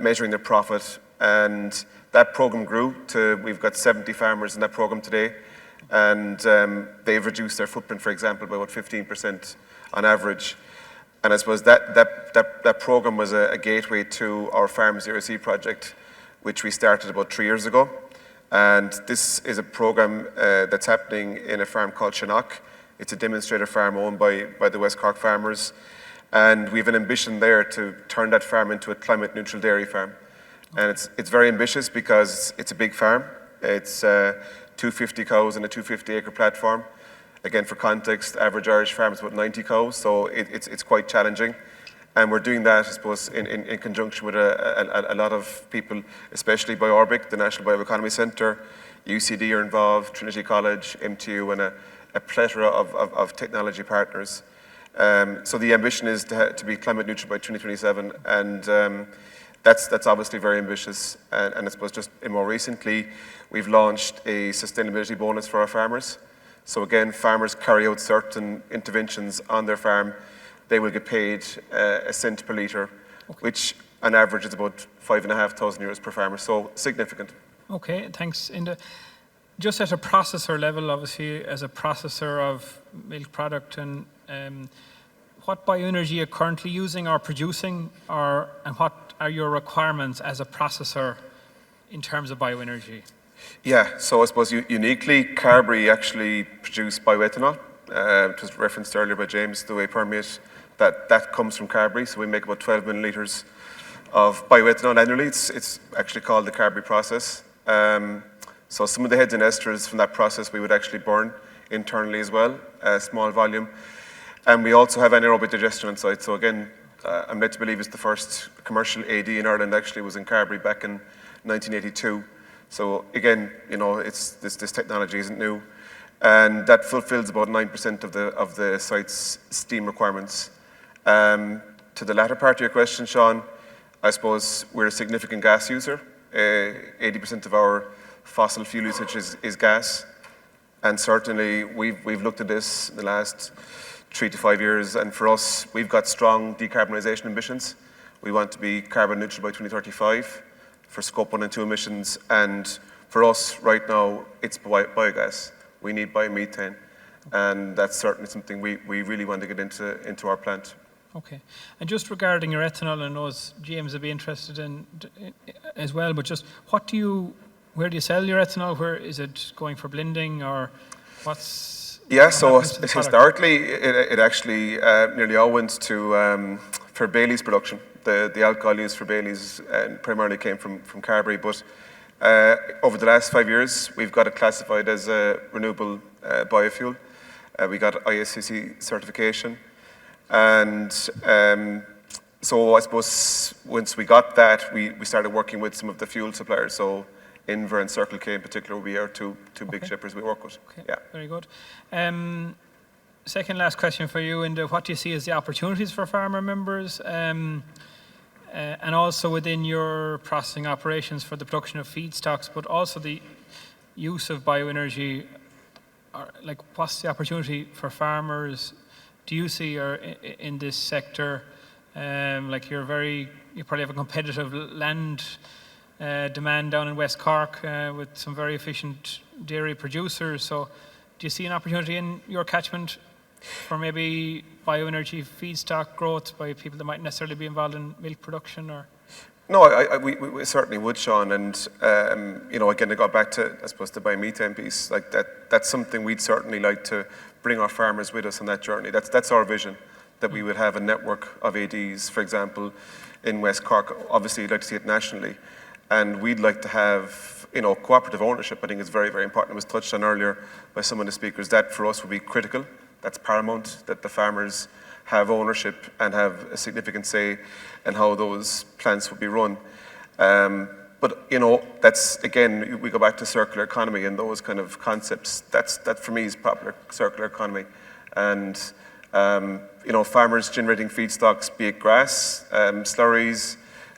measuring their profit, and that program grew to, we've got 70 farmers in that program today, and they've reduced their footprint, for example, by about 15% on average. And I suppose that program was a gateway to our Farm Zero C project, which we started about 3 years ago. And this is a program that's happening in a farm called Chinook. It's a demonstrator farm owned by the West Cork farmers. And we have an ambition there to turn that farm into a climate neutral dairy farm. And it's very ambitious because it's a big farm. It's 250 cows and a 250 acre platform. Again, for context, average Irish farm is about 90 cows, so it's quite challenging. And we're doing that, I suppose, in conjunction with a lot of people, especially Burke, the National Bioeconomy Centre, UCD are involved, Trinity College, MTU, and a plethora of technology partners. So the ambition is to be climate neutral by 2027, and that's obviously very ambitious. And I suppose just more recently, we've launched a sustainability bonus for our farmers. So again, farmers carry out certain interventions on their farm. They will get paid a cent per litre, which on average is about €5,500 per farmer, so significant. Okay, thanks, Enda. Just at a processor level, obviously, as a processor of milk product, and what bioenergy are you currently using or producing, and what are your requirements as a processor in terms of bioenergy? Yeah, so I suppose uniquely, Carbery actually produce bioethanol. It was referenced earlier by James, the whey permeate, that comes from Carbery. So we make about 12 millilitres of bioethanol annually. It's actually called the Carbery process. So some of the heads and esters from that process we would actually burn internally as well, a small volume. And we also have anaerobic digestion on site. So again, I'm led to believe it's the first commercial AD in Ireland actually was in Carbery back in 1982. So again, it's this technology isn't new. And that fulfills about 9% of the site's steam requirements. To the latter part of your question, Sean, I suppose we're a significant gas user. 80% of our fossil fuel usage is gas. And certainly we've looked at this in the last 3 to 5 years, and for us, we've got strong decarbonisation ambitions. We want to be carbon neutral by 2035 for Scope 1 and 2 emissions, and for us right now, it's biogas. We need biomethane, and that's certainly something we really want to get into our plant. Okay, and just regarding your ethanol, I know James would be interested in as well, but just where do you sell your ethanol? Where is it going for blending, or what's? Yeah, so historically, it actually nearly all went to for Bailey's production. The alcohol used for Bailey's primarily came from Carbery, but Over the last 5 years, we've got it classified as a renewable biofuel. We got ISCC certification. And so I suppose once we got that, we started working with some of the fuel suppliers. So Inver and Circle K in particular, we are two big shippers we work with. Okay, yeah. Very good. Second last question for you, Enda. What do you see as the opportunities for farmer members, and also within your processing operations for the production of feedstocks, but also the use of bioenergy? Like, what's the opportunity for farmers do you see in this sector? Like, you probably have a competitive land demand down in West Cork with some very efficient dairy producers. So do you see an opportunity in your catchment for maybe bioenergy feedstock growth by people that might necessarily be involved in milk production? Or No, we certainly would, Sean. And, again, I got back to, I suppose, the biomethane piece. Like that's something we'd certainly like to bring our farmers with us on that journey. That's our vision, that we would have a network of ADs, for example, in West Cork. Obviously, you'd like to see it nationally. And we'd like to have, cooperative ownership. I think is very, very important. It was touched on earlier by some of the speakers. That, for us, would be critical. That's paramount, that the farmers have ownership and have a significant say in how those plants will be run. But that's, again, we go back to circular economy and those kind of concepts. That for me is proper circular economy. And farmers generating feedstocks, be it grass, slurries,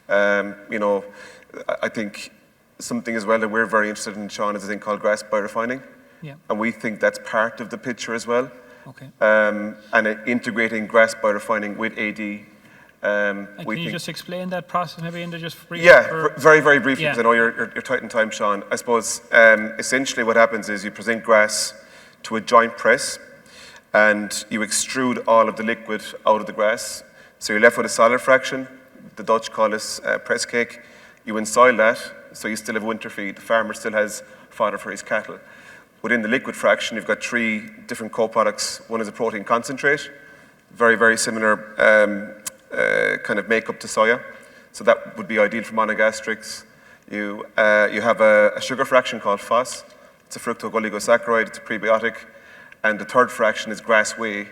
I think something as well that we're very interested in, Sean, is a thing called grass biorefining. Yeah. And we think that's part of the picture as well. Okay. And integrating grass biorefining with AD. Can you just explain that process maybe, Enda, just briefly? Yeah, very, very briefly, Yeah. because I know you're tight in time, Sean. I suppose essentially what happens is you present grass to a joint press and you extrude all of the liquid out of the grass. So you're left with a solid fraction. The Dutch call this press cake. You ensoil that, so you still have winter feed. The farmer still has fodder for his cattle. Within the liquid fraction, you've got 3 different co-products. One is a protein concentrate, very, very similar kind of makeup to soya. So that would be ideal for monogastrics. You have a sugar fraction called FOS. It's a fructooligosaccharide, it's a prebiotic. And the third fraction is grass whey.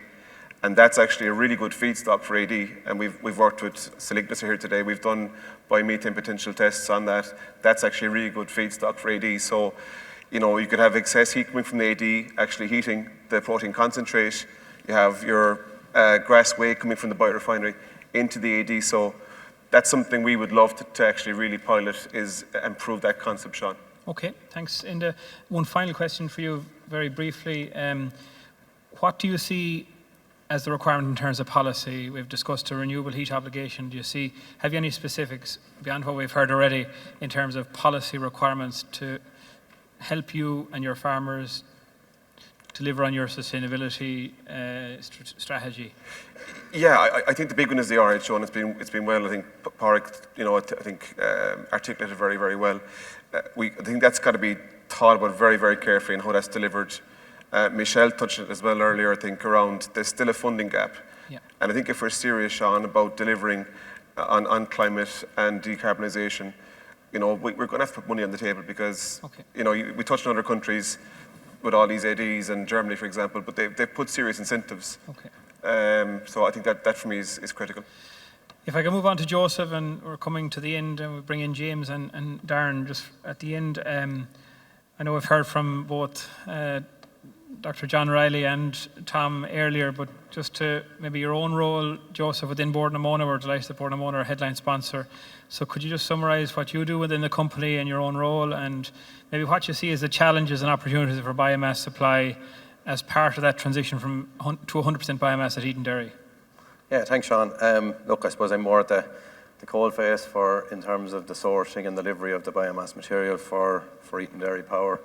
And that's actually a really good feedstock for AD. And we've worked with Salignus here today. We've done biomethane potential tests on that. That's actually a really good feedstock for AD. So, you could have excess heat coming from the AD, actually heating the protein concentrate. You have your grass whey coming from the biorefinery into the AD. So that's something we would love to actually really pilot, is improve that concept, Sean. Okay, thanks, Enda. One final question for you, very briefly. What do you see as the requirement in terms of policy? We've discussed a renewable heat obligation. Have you any specifics beyond what we've heard already in terms of policy requirements to help you and your farmers deliver on your sustainability strategy? Yeah, I think the big one is the RH, Sean. It's been well. I think Padraig, articulated very, very well. I think that's got to be thought about very, very carefully and how that's delivered. Michelle touched it as well earlier, I think, around there's still a funding gap. Yeah. And I think if we're serious, Sean, about delivering on climate and decarbonisation, we're going to have to put money on the table because, we touched on other countries with all these ADs and Germany, for example, but they've put serious incentives. Okay. So I think that for me is critical. If I can move on to Joseph, and we're coming to the end, and we bring in James and Darren just at the end. I know we've heard from both Dr. John Riley and Tom earlier, but just to maybe your own role, Joseph, within Byrne and Móna. We're delighted that Byrne and Móna are a headline sponsor. So could you just summarise what you do within the company and your own role, and maybe what you see as the challenges and opportunities for biomass supply as part of that transition to 100% biomass at Eton Dairy? Yeah, thanks, Sean. Look, I suppose I'm more at the cold face in terms of the sourcing and delivery of the biomass material for Eton Dairy Power.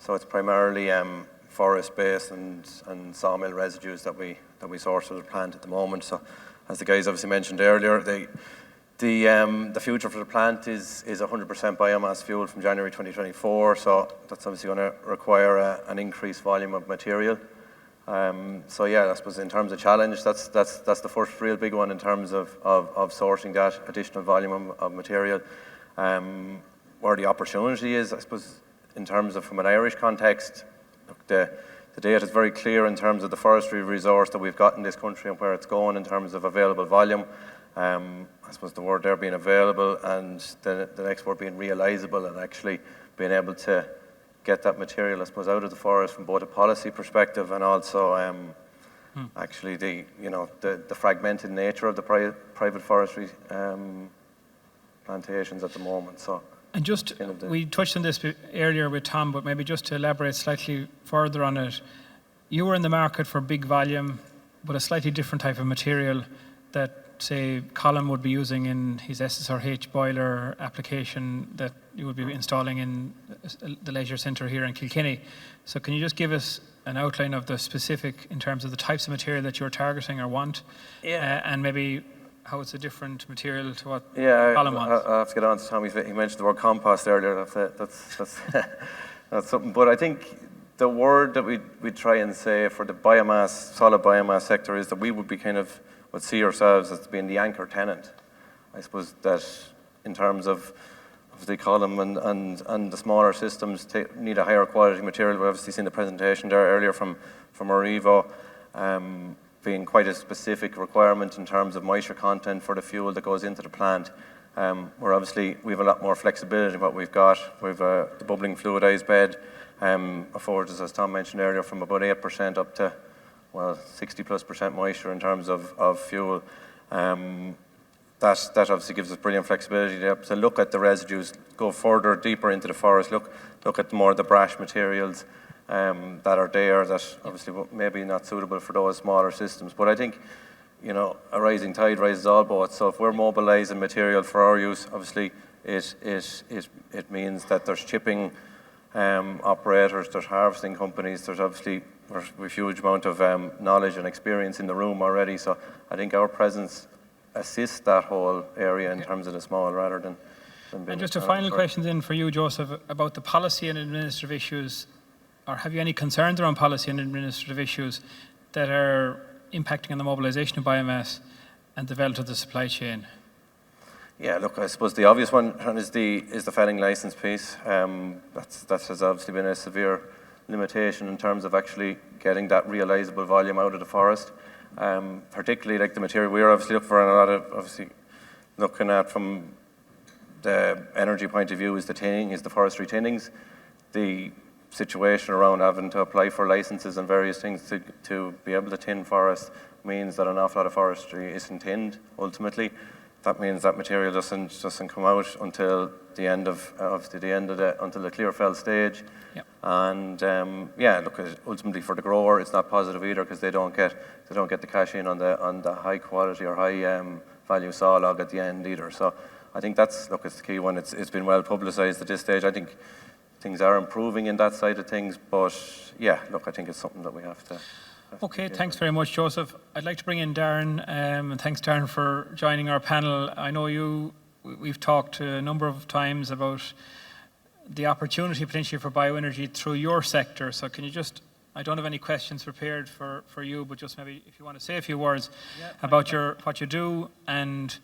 So it's primarily forest-based and sawmill residues that we source at the plant at the moment. So, as the guys obviously mentioned earlier, the future for the plant is 100% biomass fuel from January 2024. So that's obviously going to require an increased volume of material. So yeah, I suppose in terms of challenge, that's the first real big one in terms of sourcing that additional volume of material. where the opportunity is, I suppose, in terms of from an Irish context, look, the data is very clear in terms of the forestry resource that we've got in this country and where it's going in terms of available volume. I suppose the word there being available and the next word being realisable, and actually being able to get that material, I suppose, out of the forest from both a policy perspective and also actually the fragmented nature of the private forestry plantations at the moment. So. And just, we touched on this earlier with Tom, but maybe just to elaborate slightly further on it, you were in the market for big volume, but a slightly different type of material that, say, Colm would be using in his SSRH boiler application that you would be installing in the leisure centre here in Kilkenny. So can you just give us an outline of the specific, in terms of the types of material that you're targeting or want, and maybe how it's a different material to what Colm wants? I'll have to get on to Tom. He mentioned the word compost earlier. That's that's something. But I think the word that we try and say for the biomass, solid biomass sector is that we would see ourselves as being the anchor tenant. I suppose that in terms of the Colm and the smaller systems need a higher quality material. We've obviously seen the presentation there earlier from Evo, being quite a specific requirement in terms of moisture content for the fuel that goes into the plant. Where obviously we have a lot more flexibility in what we've got. We've the bubbling fluidized bed affords us, as Tom mentioned earlier, from about 8% up to 60+% moisture in terms of fuel. That obviously gives us brilliant flexibility to look at the residues, go further, deeper into the forest, look at more of the brash materials that are there that obviously maybe not suitable for those smaller systems. But I think, a rising tide raises all boats. So if we're mobilising material for our use, obviously it means that there's chipping operators, there's harvesting companies, there's obviously a huge amount of knowledge and experience in the room already. So I think our presence assists that whole area in terms of the small rather than being. And just a final question then for you, Joseph, about the policy and administrative issues, or have you any concerns around policy and administrative issues that are impacting on the mobilisation of biomass and development of the supply chain? Yeah, look, I suppose the obvious one is the felling licence piece. That has obviously been a severe limitation in terms of actually getting that realisable volume out of the forest. Particularly like the material we're obviously looking at from the energy point of view is the forestry tinnings. The situation around having to apply for licenses and various things to be able to tin forest means that an awful lot of forestry isn't tinned ultimately. That means that material doesn't come out until the end of until the clear fell stage. Yep. And look, ultimately for the grower, it's not positive either because they don't get the cash in on the high quality or high value saw log at the end either. So I think it's the key one. It's been well publicised at this stage. I think things are improving in that side of things, but I think it's something that we have to. Okay, thanks very much, Joseph. I'd like to bring in Darren, and thanks, Darren, for joining our panel. I know we've talked a number of times about the opportunity potentially for bioenergy through your sector. So can you just, I don't have any questions prepared for you, but just maybe if you want to say a few words about what you do and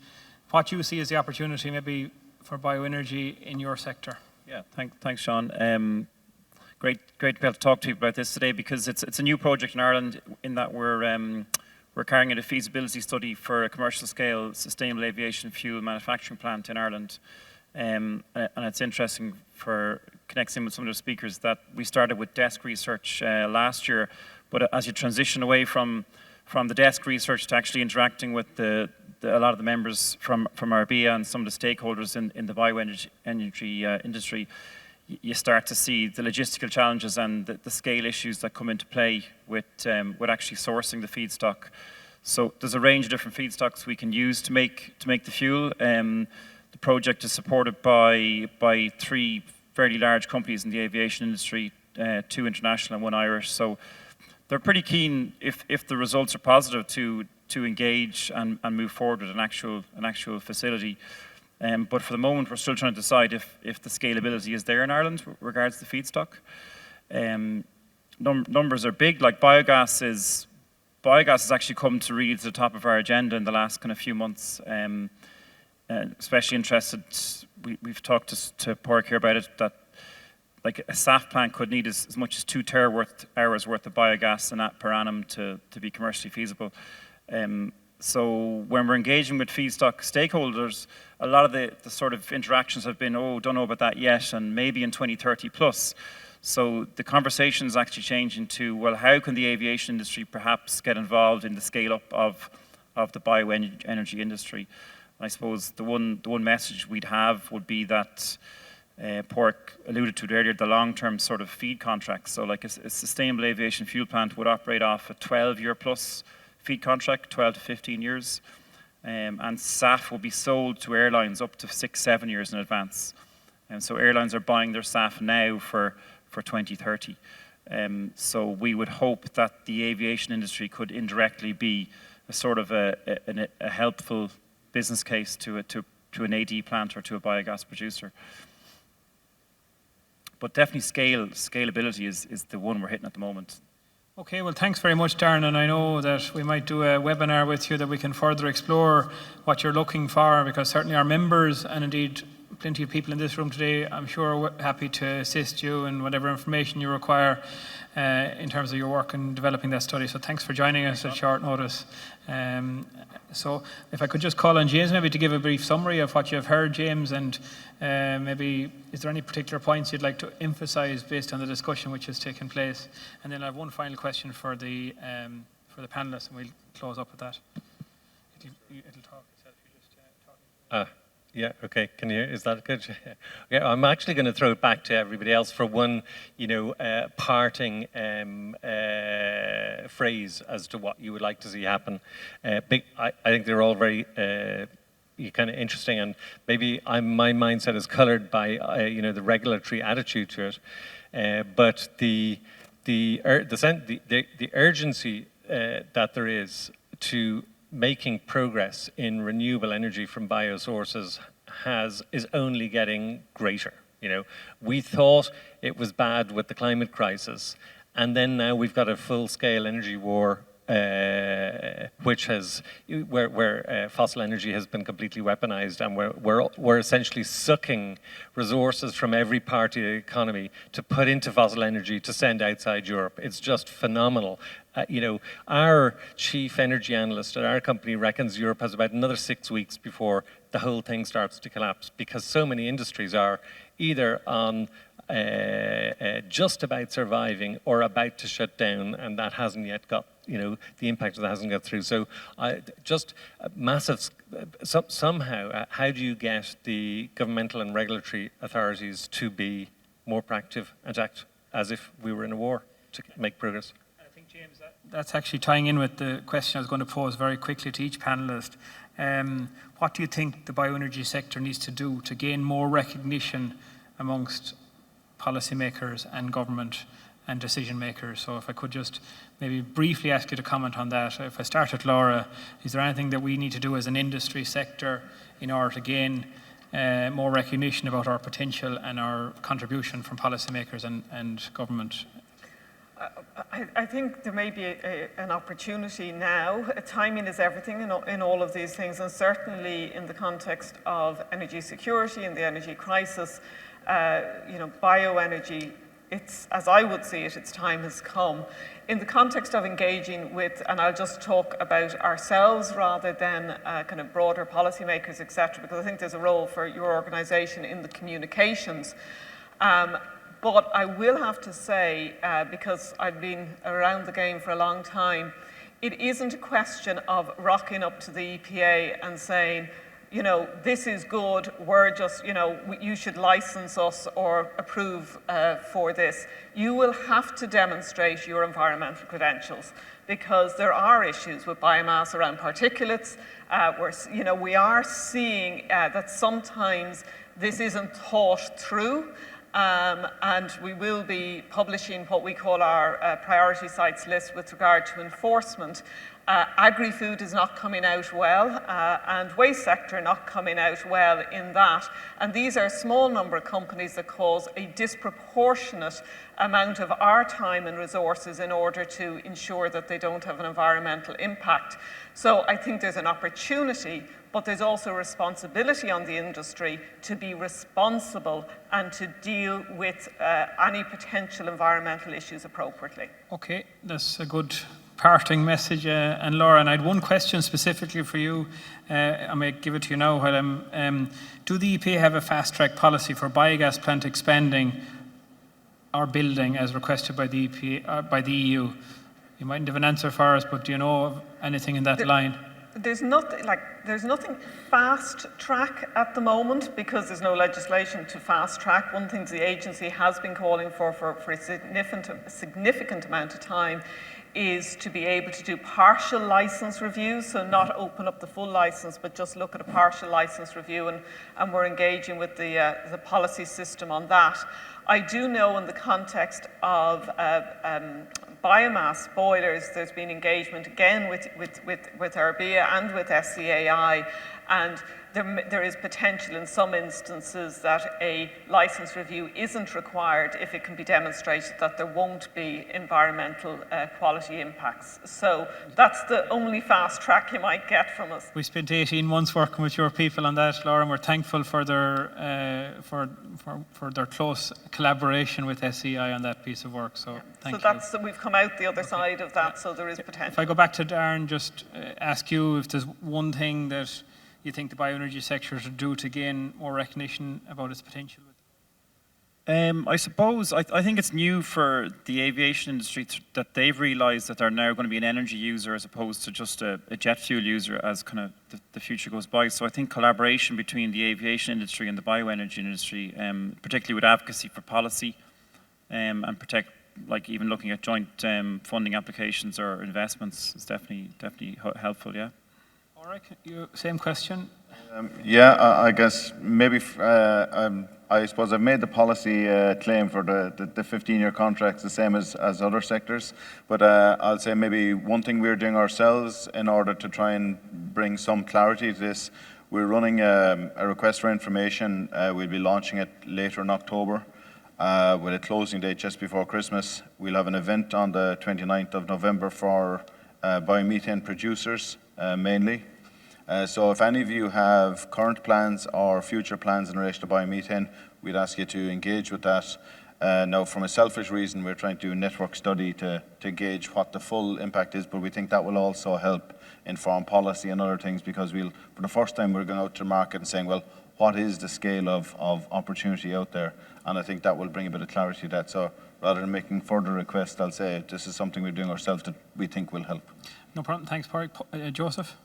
what you see as the opportunity maybe for bioenergy in your sector. Yeah, thanks, Sean. Great to be able to talk to you about this today because it's a new project in Ireland in that we're carrying out a feasibility study for a commercial scale sustainable aviation fuel manufacturing plant in Ireland. And it's interesting for connecting with some of the speakers that we started with desk research last year, but as you transition away from the desk research to actually interacting with a lot of the members from RBA and some of the stakeholders in the bioenergy industry, you start to see the logistical challenges and the scale issues that come into play with actually sourcing the feedstock. So there's a range of different feedstocks we can use to make the fuel. The project is supported by 3 fairly large companies in the aviation industry, 2 international and 1 Irish. So they're pretty keen, if the results are positive, to engage and move forward with an actual facility. But for the moment, we're still trying to decide if the scalability is there in Ireland with regards to feedstock. Numbers are big. Like biogas has actually come to really to the top of our agenda in the last kind of few months. Especially interested we've talked to Burke here about it, that like a SAF plant could need as much as 2 terawatt-hours worth of biogas per annum to be commercially feasible. So when we're engaging with feedstock stakeholders, a lot of the sort of interactions have been, oh, don't know about that yet, and maybe in 2030 plus. So the conversation is actually changing to, well, how can the aviation industry perhaps get involved in the scale-up of the bioenergy industry? And I suppose the one message we'd have would be that Burke alluded to it earlier, the long-term sort of feed contracts. So like a sustainable aviation fuel plant would operate off a 12-year plus feed contract, 12 to 15 years. And SAF will be sold to airlines up to 6-7 years in advance. And so airlines are buying their SAF now for 2030. So we would hope that the aviation industry could indirectly be a sort of a helpful business case to an AD plant or to a biogas producer. But definitely scalability is the one we're hitting at the moment. Okay, well, thanks very much, Darren, and I know that we might do a webinar with you that we can further explore what you're looking for, because certainly our members, and indeed plenty of people in this room today, I'm sure are happy to assist you in whatever information you require in terms of your work in developing that study. So thanks for joining us at short notice. So if I could just call on James maybe to give a brief summary of what you've heard, James, and maybe is there any particular points you'd like to emphasize based on the discussion which has taken place? And then I have one final question for the panelists, and we'll close up with that. It'll talk itself. You just talk. Yeah, okay, can you hear? Is that good? Yeah, I'm actually going to throw it back to everybody else for one, parting phrase as to what you would like to see happen. I think they're all very kind of interesting, and maybe my mindset is colored by, the regulatory attitude to it. But the urgency that there is to making progress in renewable energy from biosources is only getting greater. We thought it was bad with the climate crisis, and then now we've got a full-scale energy war, where fossil energy has been completely weaponized, and we're essentially sucking resources from every part of the economy to put into fossil energy to send outside Europe. It's just phenomenal. Our chief energy analyst at our company reckons Europe has about another 6 weeks before the whole thing starts to collapse, because so many industries are either on just about surviving or about to shut down, and that hasn't yet got, the impact of that hasn't got through. So just massive, somehow, how do you get the governmental and regulatory authorities to be more proactive and act as if we were in a war to make progress? James, that's actually tying in with the question I was going to pose very quickly to each panelist. What do you think the bioenergy sector needs to do to gain more recognition amongst policymakers and government and decision makers? So if I could just maybe briefly ask you to comment on that. If I start with Laura, is there anything that we need to do as an industry sector in order to gain more recognition about our potential and our contribution from policymakers and government? I think there may be an opportunity now. Timing is everything in all of these things, and certainly in the context of energy security and the energy crisis, bioenergy, as I would see it, its time has come. In the context of engaging with, and I'll just talk about ourselves rather than kind of broader policymakers, etc., because I think there's a role for your organisation in the communications. But I will have to say, because I've been around the game for a long time, it isn't a question of rocking up to the EPA and saying, this is good, we're just, you should license us or approve for this. You will have to demonstrate your environmental credentials, because there are issues with biomass around particulates. We are seeing that sometimes this isn't thought through. And we will be publishing what we call our priority sites list with regard to enforcement. Agri-food is not coming out well, and waste sector not coming out well in that. And these are a small number of companies that cause a disproportionate amount of our time and resources in order to ensure that they don't have an environmental impact. So I think there's an opportunity, but there's also a responsibility on the industry to be responsible and to deal with any potential environmental issues appropriately. Okay, that's a good parting message. And Laura, and I had one question specifically for you. I may give it to you now. Do the EP have a fast-track policy for biogas plant expanding or building as requested by the EP, by the EU? You mightn't have an answer for us, but do you know of anything in that line? There's nothing fast track at the moment because there's no legislation to fast track. One thing the agency has been calling for a significant amount of time is to be able to do partial license reviews, so not open up the full license, but just look at a partial license review, and we're engaging with the policy system on that. I do know in the context of biomass boilers, there's been engagement again with RBA and with SCAI, and there is potential in some instances that a license review isn't required if it can be demonstrated that there won't be environmental quality impacts. So that's the only fast track you might get from us. We spent 18 months working with your people on that, Laura, and we're thankful for their for their close collaboration with SCI on that piece of work. So thank you. We've come out the other side of that, so there is potential. If I go back to Darren, just ask you if there's one thing that you think the bioenergy sector should do to gain more recognition about its potential? I suppose, I think it's new for the aviation industry that they've realised that they're now going to be an energy user as opposed to just a jet fuel user as kind of the future goes by. So I think collaboration between the aviation industry and the bioenergy industry, particularly with advocacy for policy and protect, like even looking at joint funding applications or investments is definitely helpful, yeah. Same question. I guess maybe I suppose I've made the policy claim for the 15-year contracts the same as other sectors, but I'll say maybe one thing we're doing ourselves in order to try and bring some clarity to this, we're running a request for information. We'll be launching it later in October with a closing date just before Christmas. We'll have an event on the 29th of November for biomethane producers mainly. So if any of you have current plans or future plans in relation to biomethane, we'd ask you to engage with that. Now, from a selfish reason, we're trying to do a network study to gauge what the full impact is, but we think that will also help inform policy and other things, because for the first time, we're going out to market and saying, well, what is the scale of opportunity out there? And I think that will bring a bit of clarity to that. So rather than making further requests, I'll say this is something we're doing ourselves that we think will help. No problem. Thanks, Padraig. Joseph?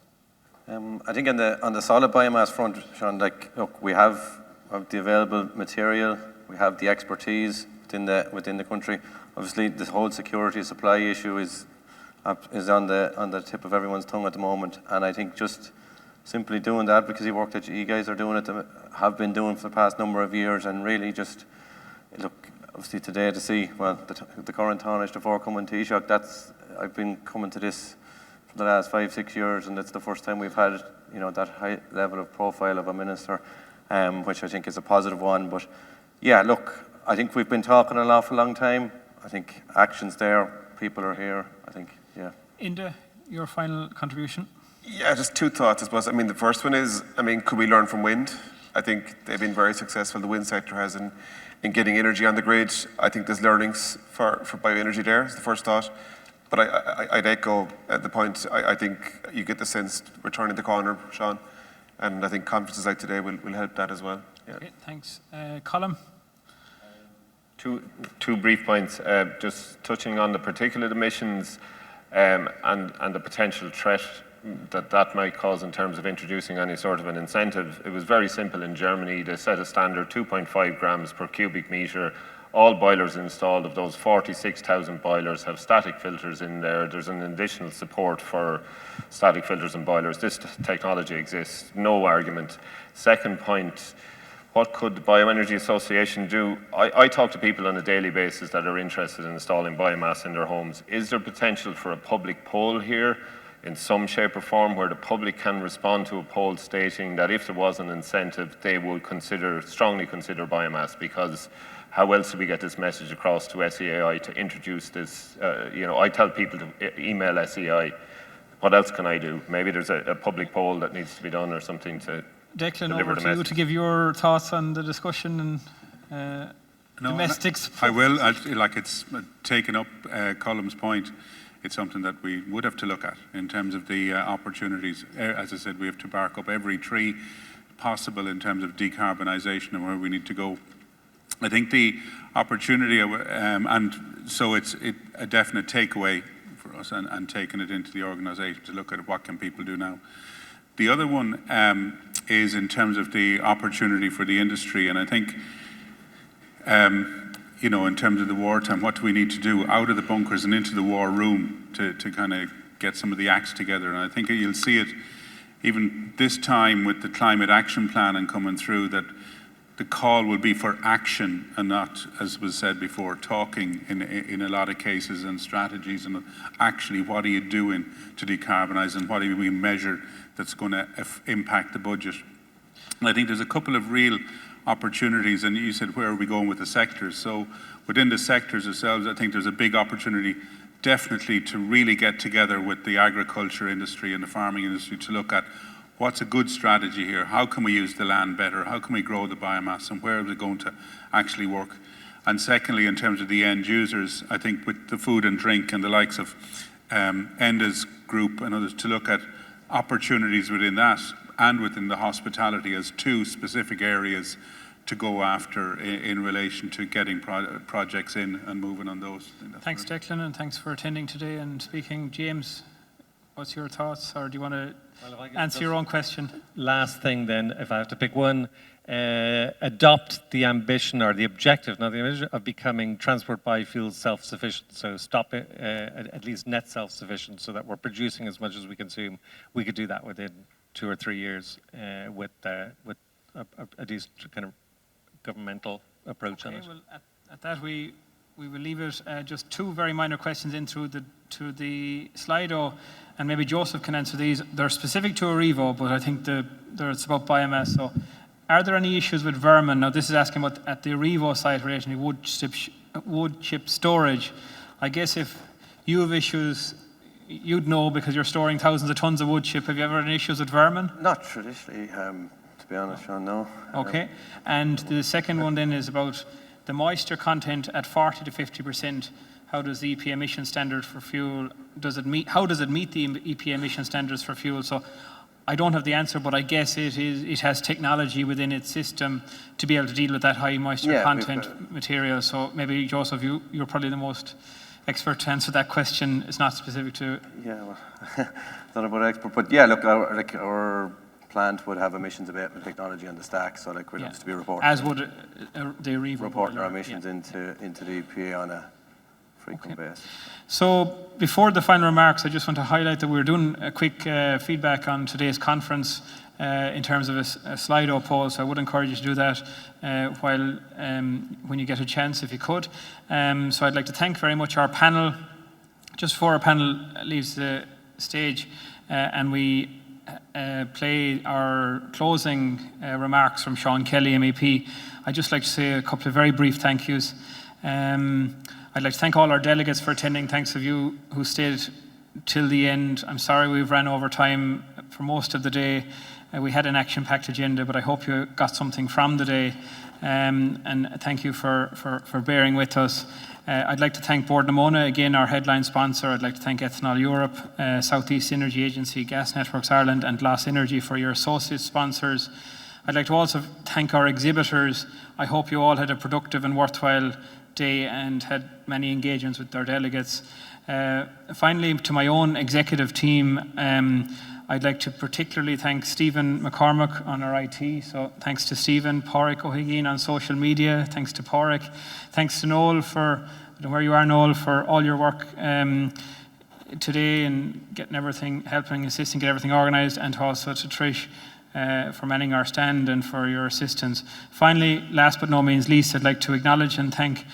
I think on the solid biomass front, Sean, look, we have the available material, we have the expertise within the country. Obviously, this whole security supply issue is on the tip of everyone's tongue at the moment, and I think just simply doing that, because the work that you guys are doing have been doing for the past number of years, and really just look, obviously today to see the current tonnage, the forthcoming Taoiseach. I've been coming to this the last 5-6 years, and it's the first time we've had that high level of profile of a minister, which I think is a positive one. But yeah, look, I think we've been talking an awful long time. I think action's there, people are here. I think, yeah. Enda, your final contribution? Yeah, just two thoughts, I suppose. I mean, the first one is, could we learn from wind? I think they've been very successful, the wind sector has, in getting energy on the grid. I think there's learnings for bioenergy there, is the first thought. But I'd echo the point. I think you get the sense we're turning the corner, Sean, and I think conferences like today will help that as well. Yeah. Okay, thanks. Colm? Two brief points. Just touching on the particulate emissions and the potential threat that might cause in terms of introducing any sort of an incentive. It was very simple in Germany. They set a standard 2.5 grams per cubic metre. All boilers installed of those 46,000 boilers have static filters in there. There's an additional support for static filters and boilers. This technology exists, no argument. Second point, what could the Bioenergy Association do? I talk to people on a daily basis that are interested in installing biomass in their homes. Is there potential for a public poll here in some shape or form where the public can respond to a poll stating that if there was an incentive, they would strongly consider biomass? Because how else do we get this message across to SEAI to introduce this? I tell people to email SEAI. The what else can I do? Maybe there's a public poll that needs to be done or something to Declan, deliver over the to you message. to give your thoughts on the discussion and domestics. I will. It's taken up Colm's point. It's something that we would have to look at in terms of the opportunities. As I said, we have to bark up every tree possible in terms of decarbonisation and where we need to go. I think the opportunity, and so it's a definite takeaway for us and taking it into the organisation to look at what can people do now. The other one is in terms of the opportunity for the industry, and I think in terms of the wartime, what do we need to do out of the bunkers and into the war room to kind of get some of the acts together? And I think you'll see it even this time with the climate action plan and coming through, that the call will be for action and not, as was said before, talking in a lot of cases and strategies, and actually what are you doing to decarbonise and what do we measure that's going to impact the budget. And I think there's a couple of real opportunities, and you said where are we going with the sectors? So within the sectors themselves, I think there's a big opportunity definitely to really get together with the agriculture industry and the farming industry to look at what's a good strategy here, how can we use the land better, how can we grow the biomass, and where is it going to actually work? And secondly, in terms of the end users, I think with the food and drink and the likes of Enda's group and others to look at opportunities within that and within the hospitality as two specific areas to go after in relation to getting projects in and moving on those. Thanks, Declan, and thanks for attending today and speaking. James, what's your thoughts, or do you want to answer your own question? Last thing then, if I have to pick one, adopt the ambition or the objective, not the ambition, of becoming transport biofuels self-sufficient. So stop it, at least net self-sufficient, so that we're producing as much as we consume. We could do that within 2 or 3 years with a decent kind of governmental approach on it. Well, at that we will leave it. Just 2 very minor questions in through the Slido, and maybe Joseph can answer these. They're specific to Arrivo, but I think it's about biomass. So, are there any issues with vermin? Now, this is asking about at the Arrivo site relating to wood chip storage. I guess if you have issues, you'd know because you're storing thousands of tons of wood chip. Have you ever had any issues with vermin? Not traditionally, to be honest, Sean, no. Okay. And the second one then is about the moisture content at 40 to 50%. How does the EPA emission standard for fuel, how does it meet the EPA emission standards for fuel? So I don't have the answer, but I guess it has technology within its system to be able to deal with that high moisture content material. So maybe, Joseph, you're probably the most expert to answer that question. It's not specific to... Yeah, well, not about expert, but yeah, look, our plant would have emissions abatement technology on the stack, so we'd have to be reporting. As would the Arrivo. Reporting our emissions into the EPA on a frequent basis. So before the final remarks, I just want to highlight that we're doing a quick feedback on today's conference in terms of a Slido poll, so I would encourage you to do that when you get a chance, if you could. So I'd like to thank very much our panel. Just before our panel leaves the stage and we play our closing remarks from Sean Kelly, MEP, I'd just like to say a couple of very brief thank yous. I'd like to thank all our delegates for attending. Thanks of you who stayed till the end. I'm sorry we've ran over time for most of the day. We had an action-packed agenda, but I hope you got something from the day. And thank you for bearing with us. I'd like to thank Móna, again, our headline sponsor. I'd like to thank Ethanol Europe, Southeast Energy Agency, Gas Networks Ireland, and Glas Energy for your associate sponsors. I'd like to also thank our exhibitors. I hope you all had a productive and worthwhile day and had many engagements with our delegates. Finally, to my own executive team, I'd like to particularly thank Stephen McCormick on our IT. So thanks to Stephen, Padraig O'Higgins on social media. Thanks to Padraig. Thanks to Noel I don't know where you are, Noel, for all your work today and getting everything, assisting, get everything organised, and also to Trish for manning our stand and for your assistance. Finally, last but no means least, I'd like to acknowledge and thank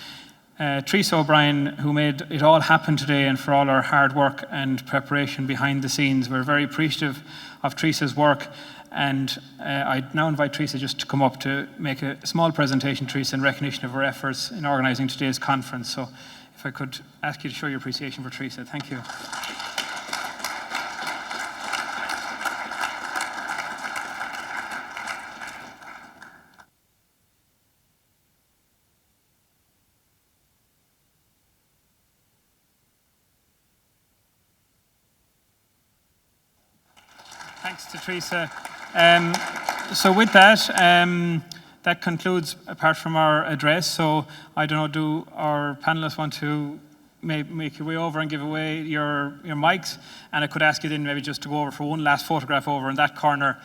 Teresa O'Brien, who made it all happen today, and for all our hard work and preparation behind the scenes. We're very appreciative of Teresa's work, and I now invite Teresa just to come up to make a small presentation, Teresa, in recognition of her efforts in organising today's conference. So if I could ask you to show your appreciation for Teresa. Thank you. Thanks to Teresa. So with that, that concludes, apart from our address. So I don't know, do our panelists want to make your way over and give away your mics? And I could ask you then maybe just to go over for one last photograph over in that corner.